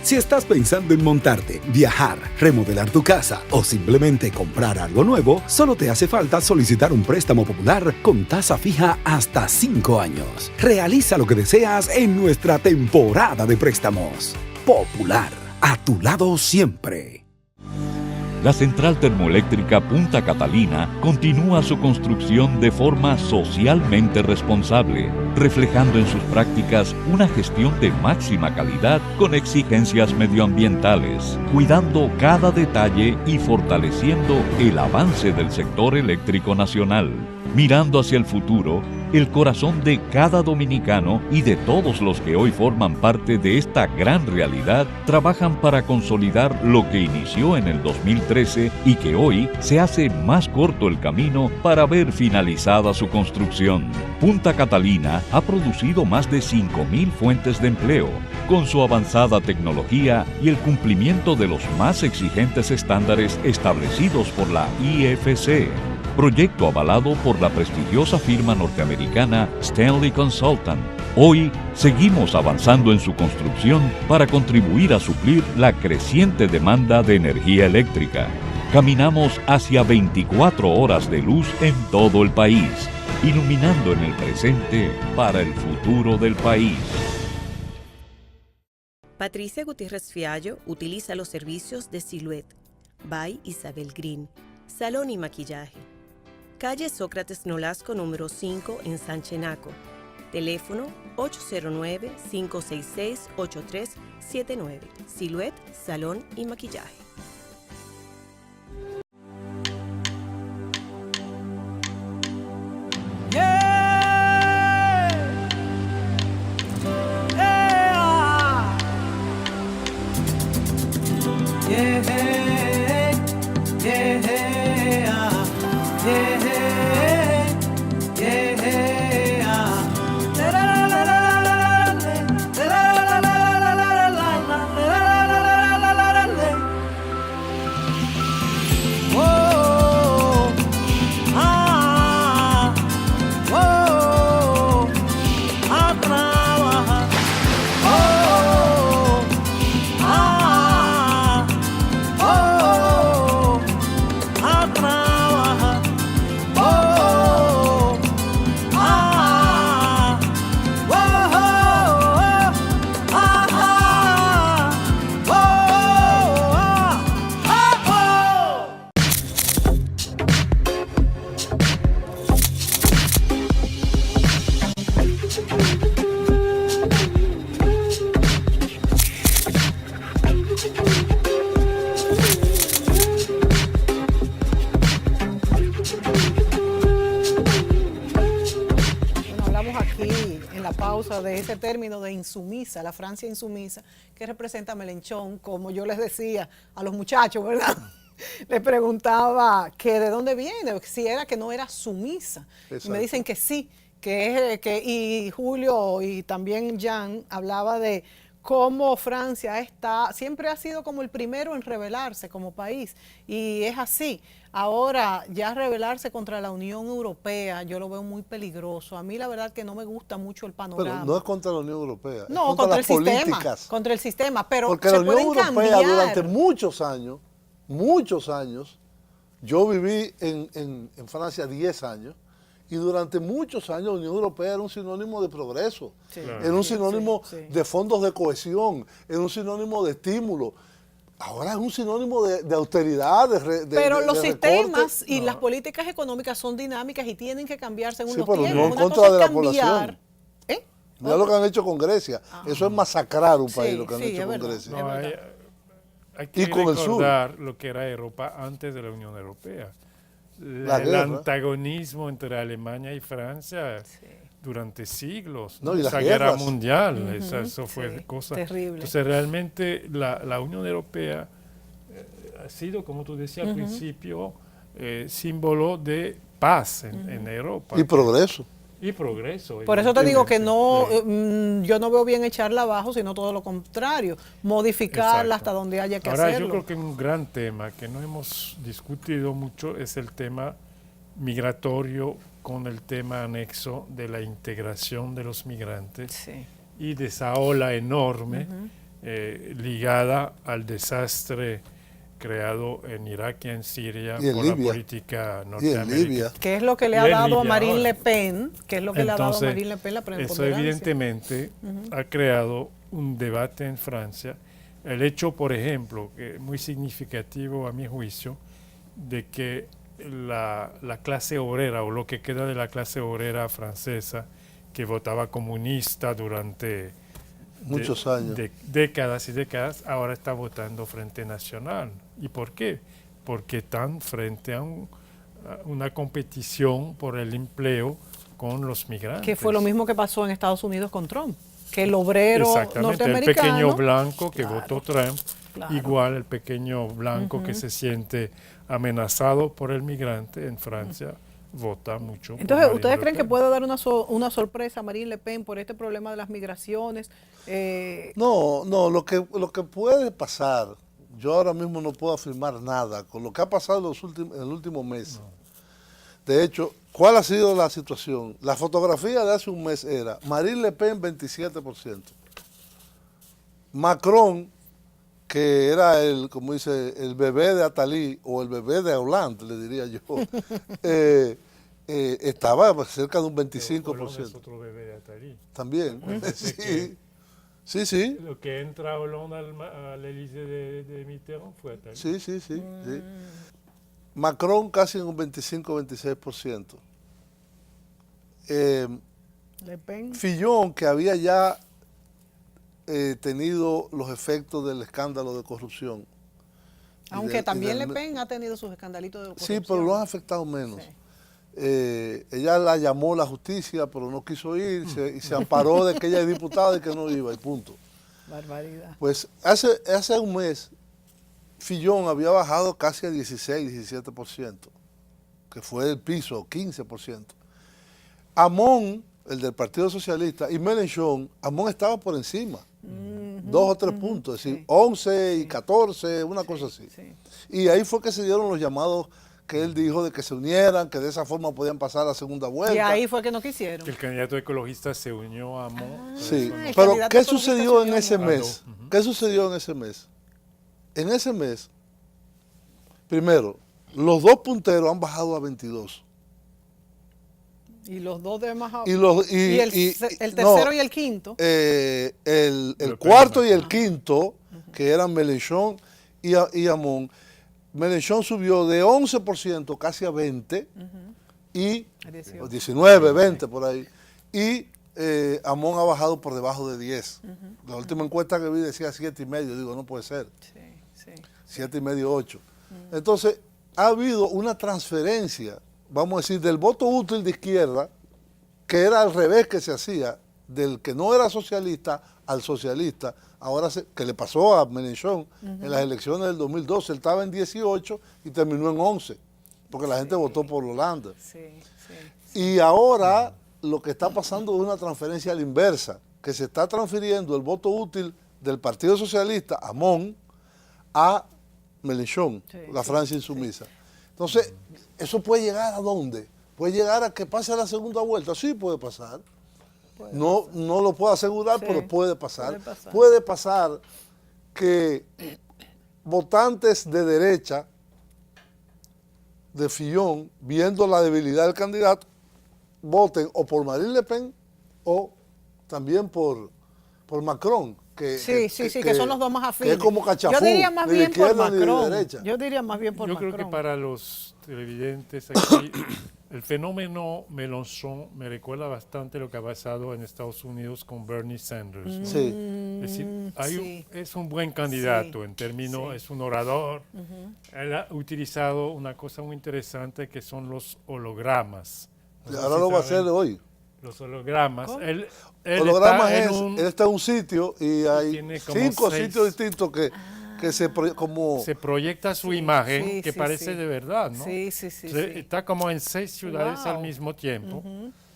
Si estás pensando en montarte, viajar, remodelar tu casa o simplemente comprar algo nuevo, solo te hace falta solicitar un préstamo popular con tasa fija hasta 5 años. Realiza lo que deseas en nuestra temporada de préstamos. Popular, a tu lado siempre. La central termoeléctrica Punta Catalina continúa su construcción de forma socialmente responsable, reflejando en sus prácticas una gestión de máxima calidad con exigencias medioambientales, cuidando cada detalle y fortaleciendo el avance del sector eléctrico nacional. Mirando hacia el futuro, el corazón de cada dominicano y de todos los que hoy forman parte de esta gran realidad trabajan para consolidar lo que inició en el 2013 y que hoy se hace más corto el camino para ver finalizada su construcción. Punta Catalina ha producido más de 5.000 fuentes de empleo, con su avanzada tecnología y el cumplimiento de los más exigentes estándares establecidos por la IFC. Proyecto avalado por la prestigiosa firma norteamericana Stanley Consultant, Hoy seguimos avanzando en su construcción para contribuir a suplir la creciente demanda de energía eléctrica. Caminamos hacia 24 horas de luz en todo el país, iluminando en el presente para el futuro del país. Patricia Gutiérrez Fiallo utiliza los servicios de Silhouette by Isabel Green, salón y maquillaje. Calle Sócrates Nolasco número 5 en San Chenaco. Teléfono 809-566-8379. Silhouette, salón y maquillaje. De ese término de insumisa, la Francia insumisa, que representa a Melenchón, como yo les decía a los muchachos, ¿verdad? Les preguntaba que de dónde viene, si era que no era sumisa. Y me dicen que sí, y Julio y también Jan hablaba de cómo Francia siempre ha sido como el primero en rebelarse como país, y es así. Ahora, ya rebelarse contra la Unión Europea, yo lo veo muy peligroso. A mí la verdad que no me gusta mucho el panorama. Pero no es contra la Unión Europea, no, es contra el sistema, políticas. Contra el sistema, pero porque se la Unión pueden Europea cambiar. durante muchos años, yo viví en Francia 10 años, y durante muchos años la Unión Europea era un sinónimo de progreso, Sí. era un sinónimo sí. de fondos de cohesión, era un sinónimo de estímulo. Ahora es un sinónimo de austeridad, pero los sistemas recorte. y las políticas económicas son dinámicas y tienen que cambiarse en Sí, unos pero tiempos. no en Una contra cosa de es la cambiar. población. Mira lo que han hecho con Grecia. Eso es masacrar un país, Sí, lo que han sí, hecho es con verdad. Grecia. No, Es hay que Y con el sur. recordar lo que era Europa antes de la Unión Europea. La El guerra. antagonismo entre Alemania y Francia durante siglos, No, y las esa guerra guerras. mundial, eso fue sí, cosa terrible. Entonces realmente la Unión Europea ha sido, como tú decías al principio, símbolo de paz en Europa Y progreso. y progreso. Por eso te digo que no, evidentemente. yo no veo bien echarla abajo, sino todo lo contrario, modificarla Exacto. hasta donde haya que Ahora, hacerlo. yo creo que un gran tema que no hemos discutido mucho es el tema migratorio con el tema anexo de la integración de los migrantes Sí. y de esa ola enorme ligada al desastre creado en Irak y en Siria Y en por Libia. la política Y en norteamericana. Libia. ¿Qué es lo que le Y ha en dado a Libia Marine ahora. Le Pen? ¿Qué es lo que le ha dado a Entonces, Marine Le Pen la eso preponderancia? evidentemente ha creado un debate en Francia. El hecho, por ejemplo, que es muy significativo a mi juicio, de que la clase obrera o lo que queda de la clase obrera francesa que votaba comunista durante Muchos años. décadas y décadas, ahora está votando Frente Nacional. ¿Y por qué? Porque están frente a una competición por el empleo con los migrantes. Que fue lo mismo que pasó en Estados Unidos con Trump, que el obrero Exactamente, el norteamericano... pequeño blanco que Claro, votó Trump, claro. igual el pequeño blanco que se siente amenazado por el migrante en Francia, vota mucho. por Entonces, Marine ¿ustedes Le creen que Pen. puede dar una sorpresa a Marine Le Pen por este problema de las migraciones? No, lo que puede pasar, yo ahora mismo no puedo afirmar nada con lo que ha pasado en el último mes. De hecho, ¿Cuál ha sido la situación? La fotografía de hace un mes era Marine Le Pen 27%. Macron, que era el, como dice, el bebé de Attali o el bebé de Hollande, le diría yo, estaba cerca de un 25%. Hollande es otro bebé de Attali. También. Sí. Lo que entra Hollande al Élysée de Mitterrand fue Attali. Sí. Macron casi en un 25-26%. Le Pen. Fillon, que había ya tenido los efectos del escándalo de corrupción. Aunque también Le Pen ha tenido sus escandalitos de corrupción. Sí, pero lo han afectado menos. Sí. Ella la llamó la justicia, pero no quiso ir y se amparó de que ella es diputada y que no iba, y punto. Barbaridad. Pues hace un mes, Fillon había bajado casi a 16-17%, que fue el piso, 15%. Hamon, el del Partido Socialista, y Mélenchon, Hamon estaba por encima, 2 o 3 puntos, es decir, 11 y 14, una cosa así. Sí. Y ahí fue que se dieron los llamados que él dijo de que se unieran, que de esa forma podían pasar a la segunda vuelta. Y ahí fue que no quisieron. El candidato ecologista se unió a Hamon. Sí, el pero candidato ¿qué ecologista sucedió se en ese unió. mes? ¿Qué sucedió en ese mes? En ese mes, primero, los dos punteros han bajado a 22. Y los dos demás. Y el tercero y el quinto. El cuarto y el quinto, que eran Mélenchon y Hamon, Mélenchon subió de 11% casi a 20%, y 19, 20 por ahí, y Hamon ha bajado por debajo de 10. La última encuesta que vi decía 7,5, digo, no puede ser. Sí. 7,5, 8. Entonces, ha habido una transferencia, vamos a decir, del voto útil de izquierda, que era al revés que se hacía, del que no era socialista al socialista, ahora que le pasó a Mélenchon en las elecciones del 2012, él estaba en 18 y terminó en 11, porque la gente votó por Hollande. Y ahora lo que está pasando es una transferencia a la inversa, que se está transfiriendo el voto útil del Partido Socialista, Hamon, a Mélenchon, la Francia insumisa. Entonces, ¿eso puede llegar a dónde? ¿Puede llegar a que pase la segunda vuelta? Sí, puede pasar. No lo puedo asegurar, pero puede pasar. Puede pasar que votantes de derecha de Fillon, viendo la debilidad del candidato, voten o por Marine Le Pen o también por Macron. Que son los dos más afines. Que es como cachafú. Yo diría más bien por Macron. Yo creo que para los televidentes aquí, el fenómeno Mélenchon me recuerda bastante lo que ha pasado en Estados Unidos con Bernie Sanders, ¿no? Sí. Es decir, es un buen candidato en términos, es un orador. Él ha utilizado una cosa muy interesante que son los hologramas. Ahora lo va a hacer hoy. Los hologramas. Él hologramas él está en un sitio y hay tiene como 5 6 sitios distintos que se proyecta su imagen que parece de verdad, ¿no? Sí. Está como en 6 ciudades al mismo tiempo.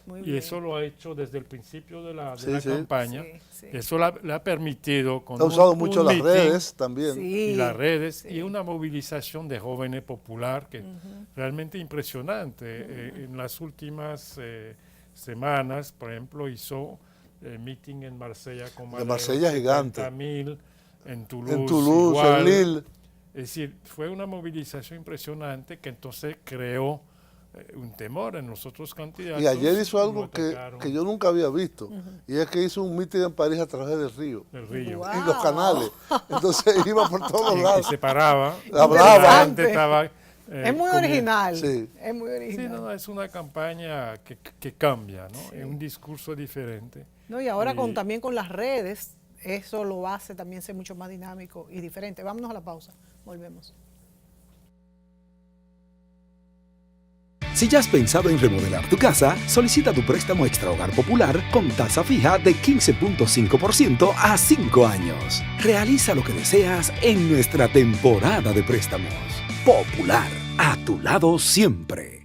Muy y bien. eso lo ha hecho desde el principio de la campaña. Sí. Eso le ha permitido con ha usado un mucho las meeting redes también. y las redes y una movilización de jóvenes popular que realmente impresionante. En las últimas semanas, por ejemplo, hizo meeting en Marsella con más de Marsella gigante. 70,000, en Toulouse, En Lille. Es decir, fue una movilización impresionante que entonces creó un temor en los otros candidatos. Y ayer hizo algo que atacaron yo nunca había visto, y es que hizo un meeting en París a través del río. el río. Wow. Y los canales. Entonces iba por todos Que lados. se paraba. Hablaba. La gente estaba, Es muy original. Sí. Es muy original. Sí, no, es una campaña que cambia, ¿no? Es un discurso diferente. No, y ahora también con las redes, eso lo hace también ser mucho más dinámico y diferente. Vámonos a la pausa. Volvemos. Si ya has pensado en remodelar tu casa, solicita tu préstamo Extra Hogar Popular con tasa fija de 15.5% a 5 años. Realiza lo que deseas en nuestra temporada de préstamos. Popular, a tu lado siempre.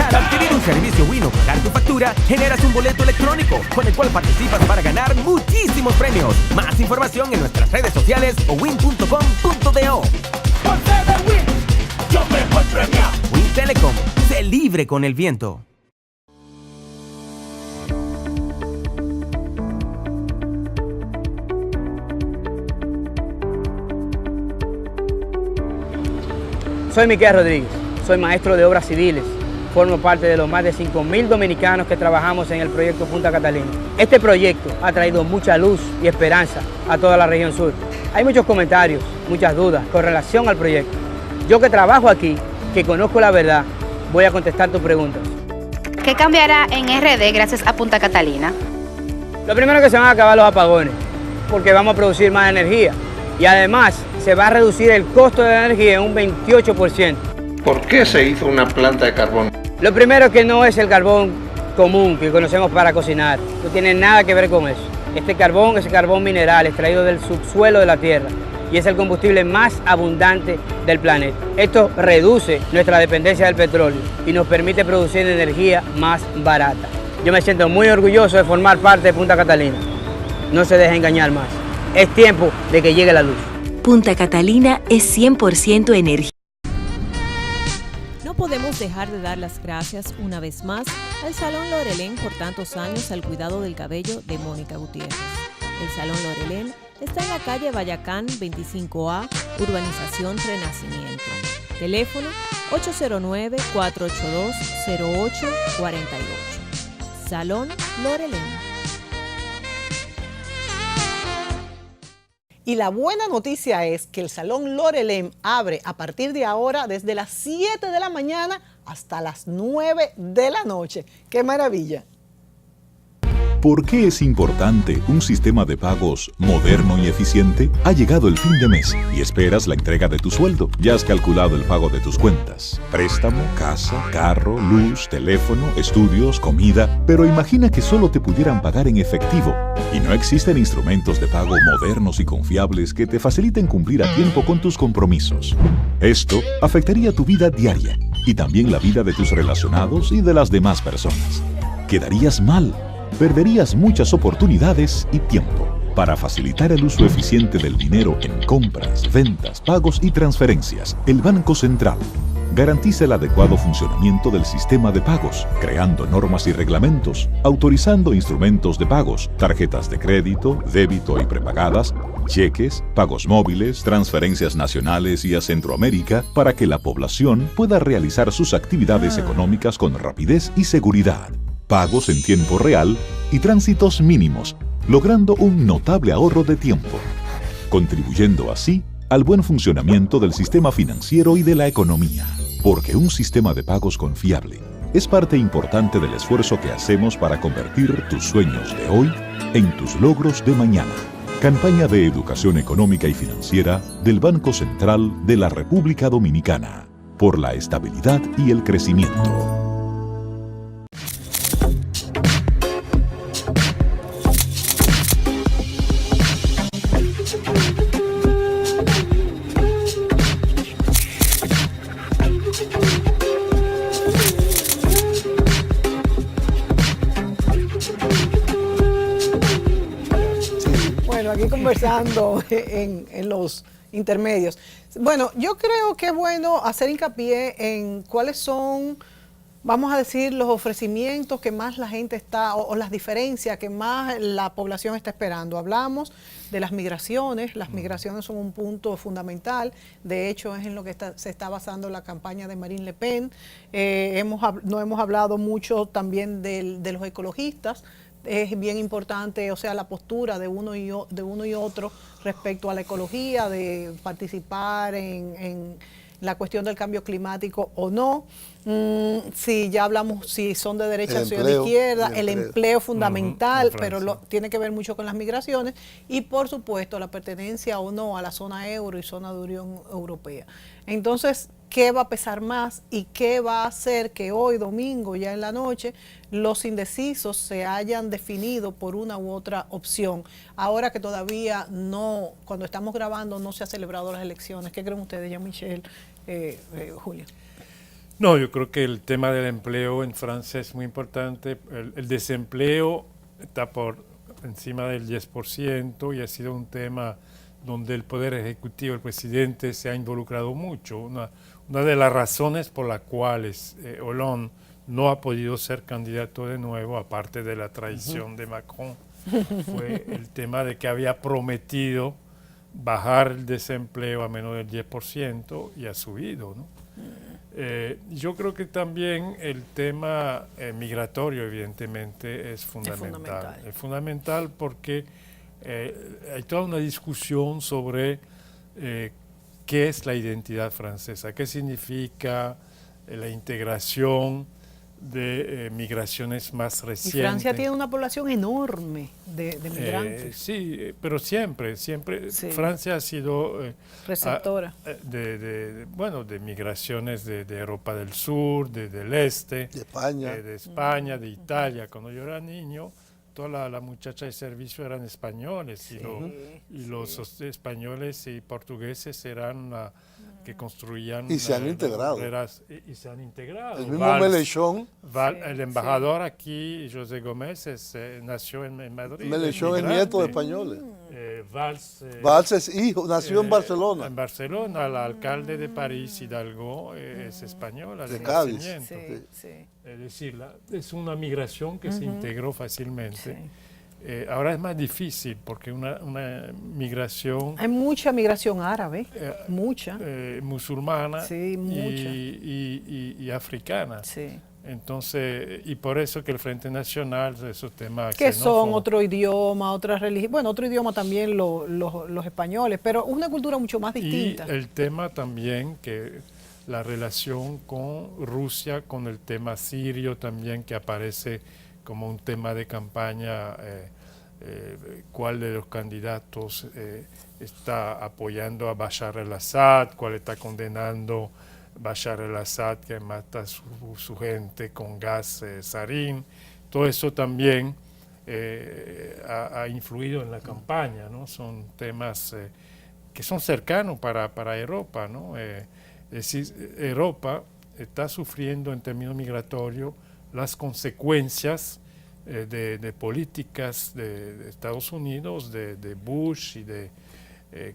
Para adquirir un servicio Win o pagar tu factura, generas un boleto electrónico con el cual participas para ganar muchísimos premios. Más información en nuestras redes sociales o win.com.do. Por ser de Win, yo me voy premiado. Win Telecom, sé libre con el viento. Soy Miquel Rodríguez, soy maestro de obras civiles. Formo parte de los más de 5.000 dominicanos que trabajamos en el proyecto Punta Catalina. Este proyecto ha traído mucha luz y esperanza a toda la región sur. Hay muchos comentarios, muchas dudas con relación al proyecto. Yo que trabajo aquí, que conozco la verdad, voy a contestar tus preguntas. ¿Qué cambiará en RD gracias a Punta Catalina? Lo primero que se van a acabar los apagones, porque vamos a producir más energía. Y además se va a reducir el costo de la energía en un 28%. ¿Por qué se hizo una planta de carbón? Lo primero es que no es el carbón común que conocemos para cocinar. No tiene nada que ver con eso. Este carbón es carbón mineral extraído del subsuelo de la Tierra y es el combustible más abundante del planeta. Esto reduce nuestra dependencia del petróleo y nos permite producir energía más barata. Yo me siento muy orgulloso de formar parte de Punta Catalina. No se deje engañar más. Es tiempo de que llegue la luz. Punta Catalina es 100% energía. No podemos dejar de dar las gracias una vez más al Salón Lorelén por tantos años al cuidado del cabello de Mónica Gutiérrez. El Salón Lorelén está en la calle Bayacán 25A, Urbanización Renacimiento. Teléfono 809-482-0848. Salón Lorelén. Y la buena noticia es que el Salón Lorelén abre a partir de ahora desde las 7 de la mañana hasta las 9 de la noche. ¡Qué maravilla! ¿Por qué es importante un sistema de pagos moderno y eficiente? Ha llegado el fin de mes y esperas la entrega de tu sueldo. Ya has calculado el pago de tus cuentas. Préstamo, casa, carro, luz, teléfono, estudios, comida. Pero imagina que solo te pudieran pagar en efectivo. Y no existen instrumentos de pago modernos y confiables que te faciliten cumplir a tiempo con tus compromisos. Esto afectaría tu vida diaria y también la vida de tus relacionados y de las demás personas. Quedarías mal. Perderías muchas oportunidades y tiempo. Para facilitar el uso eficiente del dinero en compras, ventas, pagos y transferencias, el Banco Central garantiza el adecuado funcionamiento del sistema de pagos, creando normas y reglamentos, autorizando instrumentos de pagos, tarjetas de crédito, débito y prepagadas, cheques, pagos móviles, transferencias nacionales y a Centroamérica para que la población pueda realizar sus actividades económicas con rapidez y seguridad. Pagos en tiempo real y tránsitos mínimos, logrando un notable ahorro de tiempo, contribuyendo así al buen funcionamiento del sistema financiero y de la economía. Porque un sistema de pagos confiable es parte importante del esfuerzo que hacemos para convertir tus sueños de hoy en tus logros de mañana. Campaña de Educación Económica y Financiera del Banco Central de la República Dominicana. Por la estabilidad y el crecimiento. Conversando en los intermedios. Bueno, yo creo que es bueno hacer hincapié en cuáles son, vamos a decir, los ofrecimientos que más la gente está, o las diferencias que más la población está esperando. Hablamos de las migraciones son un punto fundamental, de hecho es en lo que se está basando la campaña de Marine Le Pen. No hemos hablado mucho también de los ecologistas. Es bien importante, o sea, la postura de uno y otro respecto a la ecología, de participar en la cuestión del cambio climático o no. Si ya hablamos si son de derecha o de izquierda, el empleo fundamental, pero tiene que ver mucho con las migraciones y, por supuesto, la pertenencia o no a la zona euro y zona de Unión Europea. Entonces, ¿qué va a pesar más y qué va a hacer que hoy, domingo, ya en la noche, los indecisos se hayan definido por una u otra opción? Ahora que todavía no, cuando estamos grabando, no se ha celebrado las elecciones. ¿Qué creen ustedes, Jean-Michel, Julia? No, yo creo que el tema del empleo en Francia es muy importante. El desempleo está por encima del 10% y ha sido un tema donde el Poder Ejecutivo, el presidente, se ha involucrado mucho. Una de las razones por las cuales Hollande no ha podido ser candidato de nuevo, aparte de la traición de Macron, fue el tema de que había prometido bajar el desempleo a menos del 10% y ha subido, ¿no? Yo creo que también el tema migratorio, evidentemente, es fundamental. Es fundamental porque hay toda una discusión sobre qué es la identidad francesa, qué significa la integración de migraciones más recientes. Y Francia tiene una población enorme de migrantes. Sí, pero siempre sí. Francia ha sido receptora de migraciones de Europa del Sur, del Este, de España, de Italia. Cuando yo era niño, toda la muchacha de servicio eran españoles y los españoles y portugueses eran que construían y se han integrado. Y se han integrado. El mismo Mélenchon. El embajador aquí, José Gómez, nació en Madrid. Mélenchon es nieto de españoles. Valls es hijo, nació en Barcelona. En Barcelona, el alcalde de París, Hidalgo, es española de Cádiz. Es decir, es una migración que se integró fácilmente. Ahora es más difícil porque una migración... Hay mucha migración árabe, mucha. Musulmana mucha. Y africana. Sí. Entonces, y por eso que el Frente Nacional, esos temas... Que son otro idioma, otra religión, bueno, otro idioma también los españoles, pero una cultura mucho más distinta. Y el tema también que la relación con Rusia, con el tema sirio también que aparece como un tema de campaña, cuál de los candidatos está apoyando a Bashar al-Assad, cuál está condenando Bashar al-Assad que mata a su gente con gas sarín. Todo eso también ha influido en la campaña, ¿no? Son temas que son cercanos para Europa, ¿no? Es decir, Europa está sufriendo en términos migratorios las consecuencias de políticas de Estados Unidos, de Bush y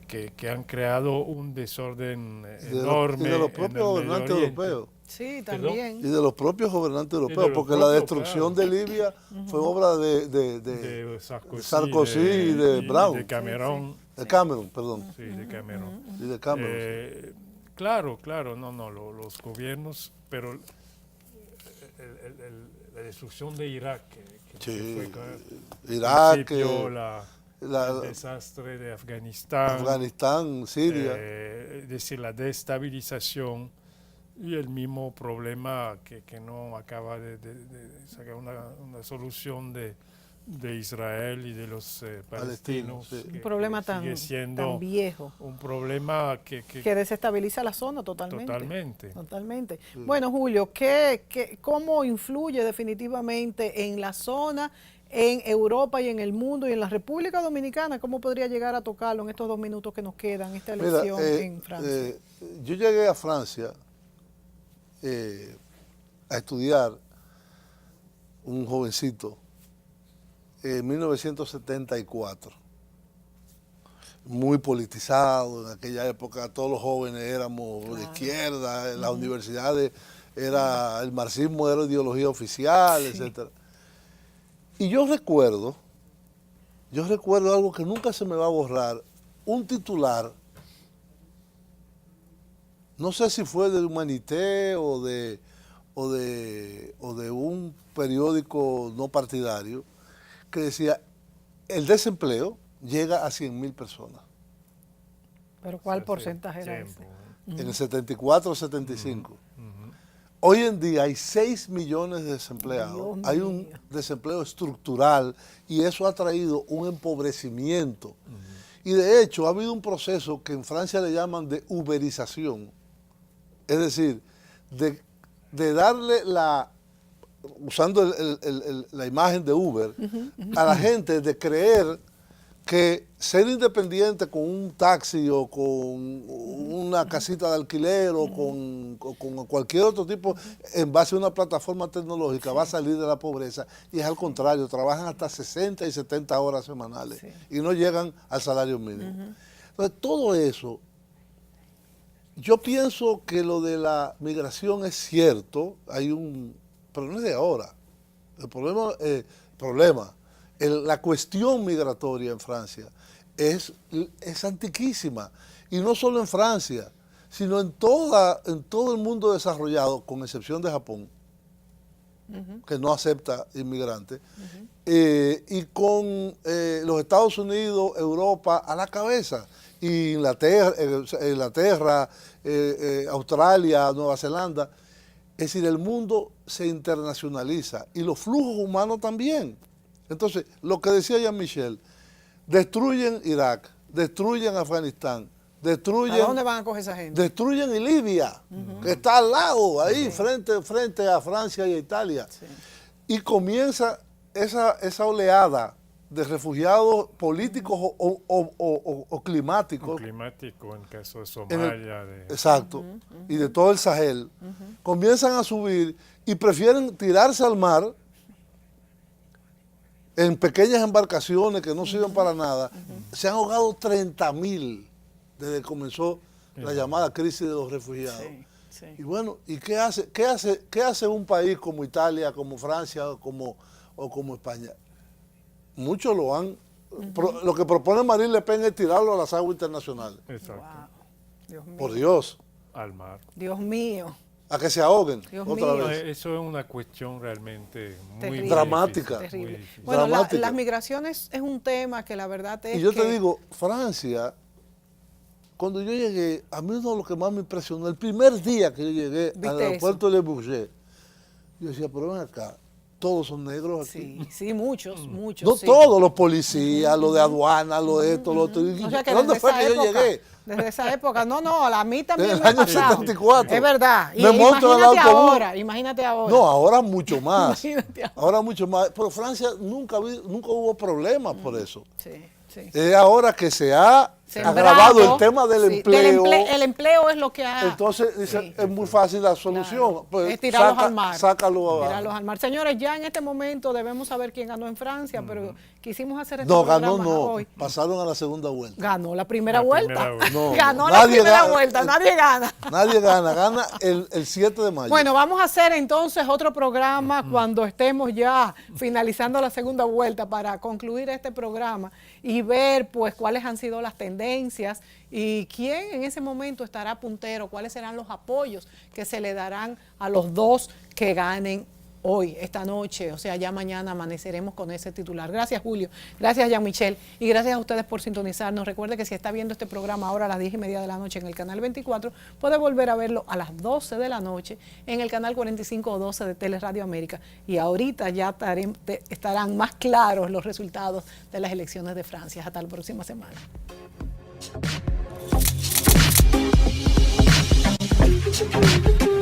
que han creado un desorden enorme. Y de los propios gobernantes europeos. Sí, también. Y de los propios gobernantes europeos, porque la destrucción de Libia fue obra de Sarkozy y de Brown. De Cameron. De Cameron, perdón. Sí, de Cameron. Y de Cameron. Claro, los gobiernos, pero la destrucción de Irak, que fue Irak, el desastre de Afganistán, Siria. Es decir, la destabilización y el mismo problema que no acaba de sacar una solución de Israel y de los palestinos. Sí. Un problema tan viejo. Un problema que desestabiliza la zona totalmente. Totalmente. Sí. Bueno, Julio, ¿cómo influye definitivamente en la zona, en Europa y en el mundo y en la República Dominicana? ¿Cómo podría llegar a tocarlo en estos 2 minutos que nos quedan, esta elección en Francia? Yo llegué a Francia a estudiar, un jovencito, en 1974, muy politizado. En aquella época todos los jóvenes éramos de izquierda, en las universidades el marxismo era ideología oficial, etcétera. Y yo recuerdo algo que nunca se me va a borrar, un titular, no sé si fue de Humanité o de un periódico no partidario, que decía, el desempleo llega a 100.000 personas. ¿Pero cuál porcentaje era ese? En el 74 o 75. Hoy en día hay 6 millones de desempleados. Hay un desempleo estructural y eso ha traído un empobrecimiento. Y de hecho ha habido un proceso que en Francia le llaman de uberización. Es decir, de darle usando la imagen de Uber, a la gente de creer que ser independiente con un taxi o con una casita de alquiler o con cualquier otro tipo en base a una plataforma tecnológica va a salir de la pobreza, y es al contrario, trabajan hasta 60 y 70 horas semanales y no llegan al salario mínimo. Entonces, todo eso, yo pienso que lo de la migración es cierto, pero no es de ahora. El problema, la cuestión migratoria en Francia es antiquísima, y no solo en Francia, sino en todo el mundo desarrollado, con excepción de Japón, que no acepta inmigrantes, y con los Estados Unidos, Europa a la cabeza, y Inglaterra, Australia, Nueva Zelanda. Es decir, el mundo se internacionaliza y los flujos humanos también. Entonces, lo que decía Jean-Michel, destruyen Irak, destruyen Afganistán, destruyen... ¿A dónde van a coger esa gente? Destruyen Libia, que está al lado, ahí, frente a Francia y a Italia. Sí. Y comienza esa oleada de refugiados políticos o climáticos. Climático, en caso de Somalia. Exacto, y de todo el Sahel. Comienzan a subir y prefieren tirarse al mar en pequeñas embarcaciones que no sirven para nada. Se han ahogado 30.000 desde que comenzó la llamada crisis de los refugiados. Sí, sí. Y bueno, ¿y qué hace un país como Italia, como Francia o como España? Muchos lo han... Lo que propone Marine Le Pen es tirarlo a las aguas internacionales. Exacto. Wow. Dios mío. Por Dios. Al mar. Dios mío. A que se ahoguen. Dios otra mío. vez. Eso es una cuestión realmente muy dramática. Difícil, terrible. muy Bueno, dramática. las migraciones es un tema que la verdad es y yo te digo, Francia, cuando yo llegué, a mí uno de lo que más me impresionó, el primer día que yo llegué al aeropuerto de Le Bourget, yo decía, pero ven acá, todos son negros aquí. Sí, muchos. No todos, los policías, los de aduana, los de esto, los otro. O sea, que ¿dónde fue que yo llegué? Desde esa época, no, a mí también en el me ha año pasado. 74. Es verdad. Me monto en el autobús. Imagínate ahora. No, ahora mucho más. Imagínate ahora mucho más. Pero Francia nunca hubo problemas por eso. Sí. Es ahora que se ha agravado el tema del empleo. El empleo es lo que ha... Entonces, dice, es muy fácil la solución. Claro. Pues, es tirarlos al mar. Sácalo tirarlos al mar. Señores, ya en este momento debemos saber quién ganó en Francia, pero quisimos hacer este No, programa ganó no. hoy. Pasaron a la segunda vuelta. Ganó la primera vuelta. No, ganó la primera vuelta. Nadie gana. Nadie gana. Gana el 7 de mayo. Bueno, vamos a hacer entonces otro programa cuando estemos ya finalizando la segunda vuelta para concluir este programa y ver pues cuáles han sido las tendencias y quién en ese momento estará puntero, cuáles serán los apoyos que se le darán a los dos que ganen hoy, esta noche, o sea, ya mañana amaneceremos con ese titular. Gracias, Julio. Gracias, Jean-Michel. Y gracias a ustedes por sintonizarnos. Recuerde que si está viendo este programa ahora a las 10:30 de la noche en el canal 24, puede volver a verlo a las 12 de la noche en el canal 45 o 12 de Teleradio América. Y ahorita ya estarán más claros los resultados de las elecciones de Francia. Hasta la próxima semana. Thank you.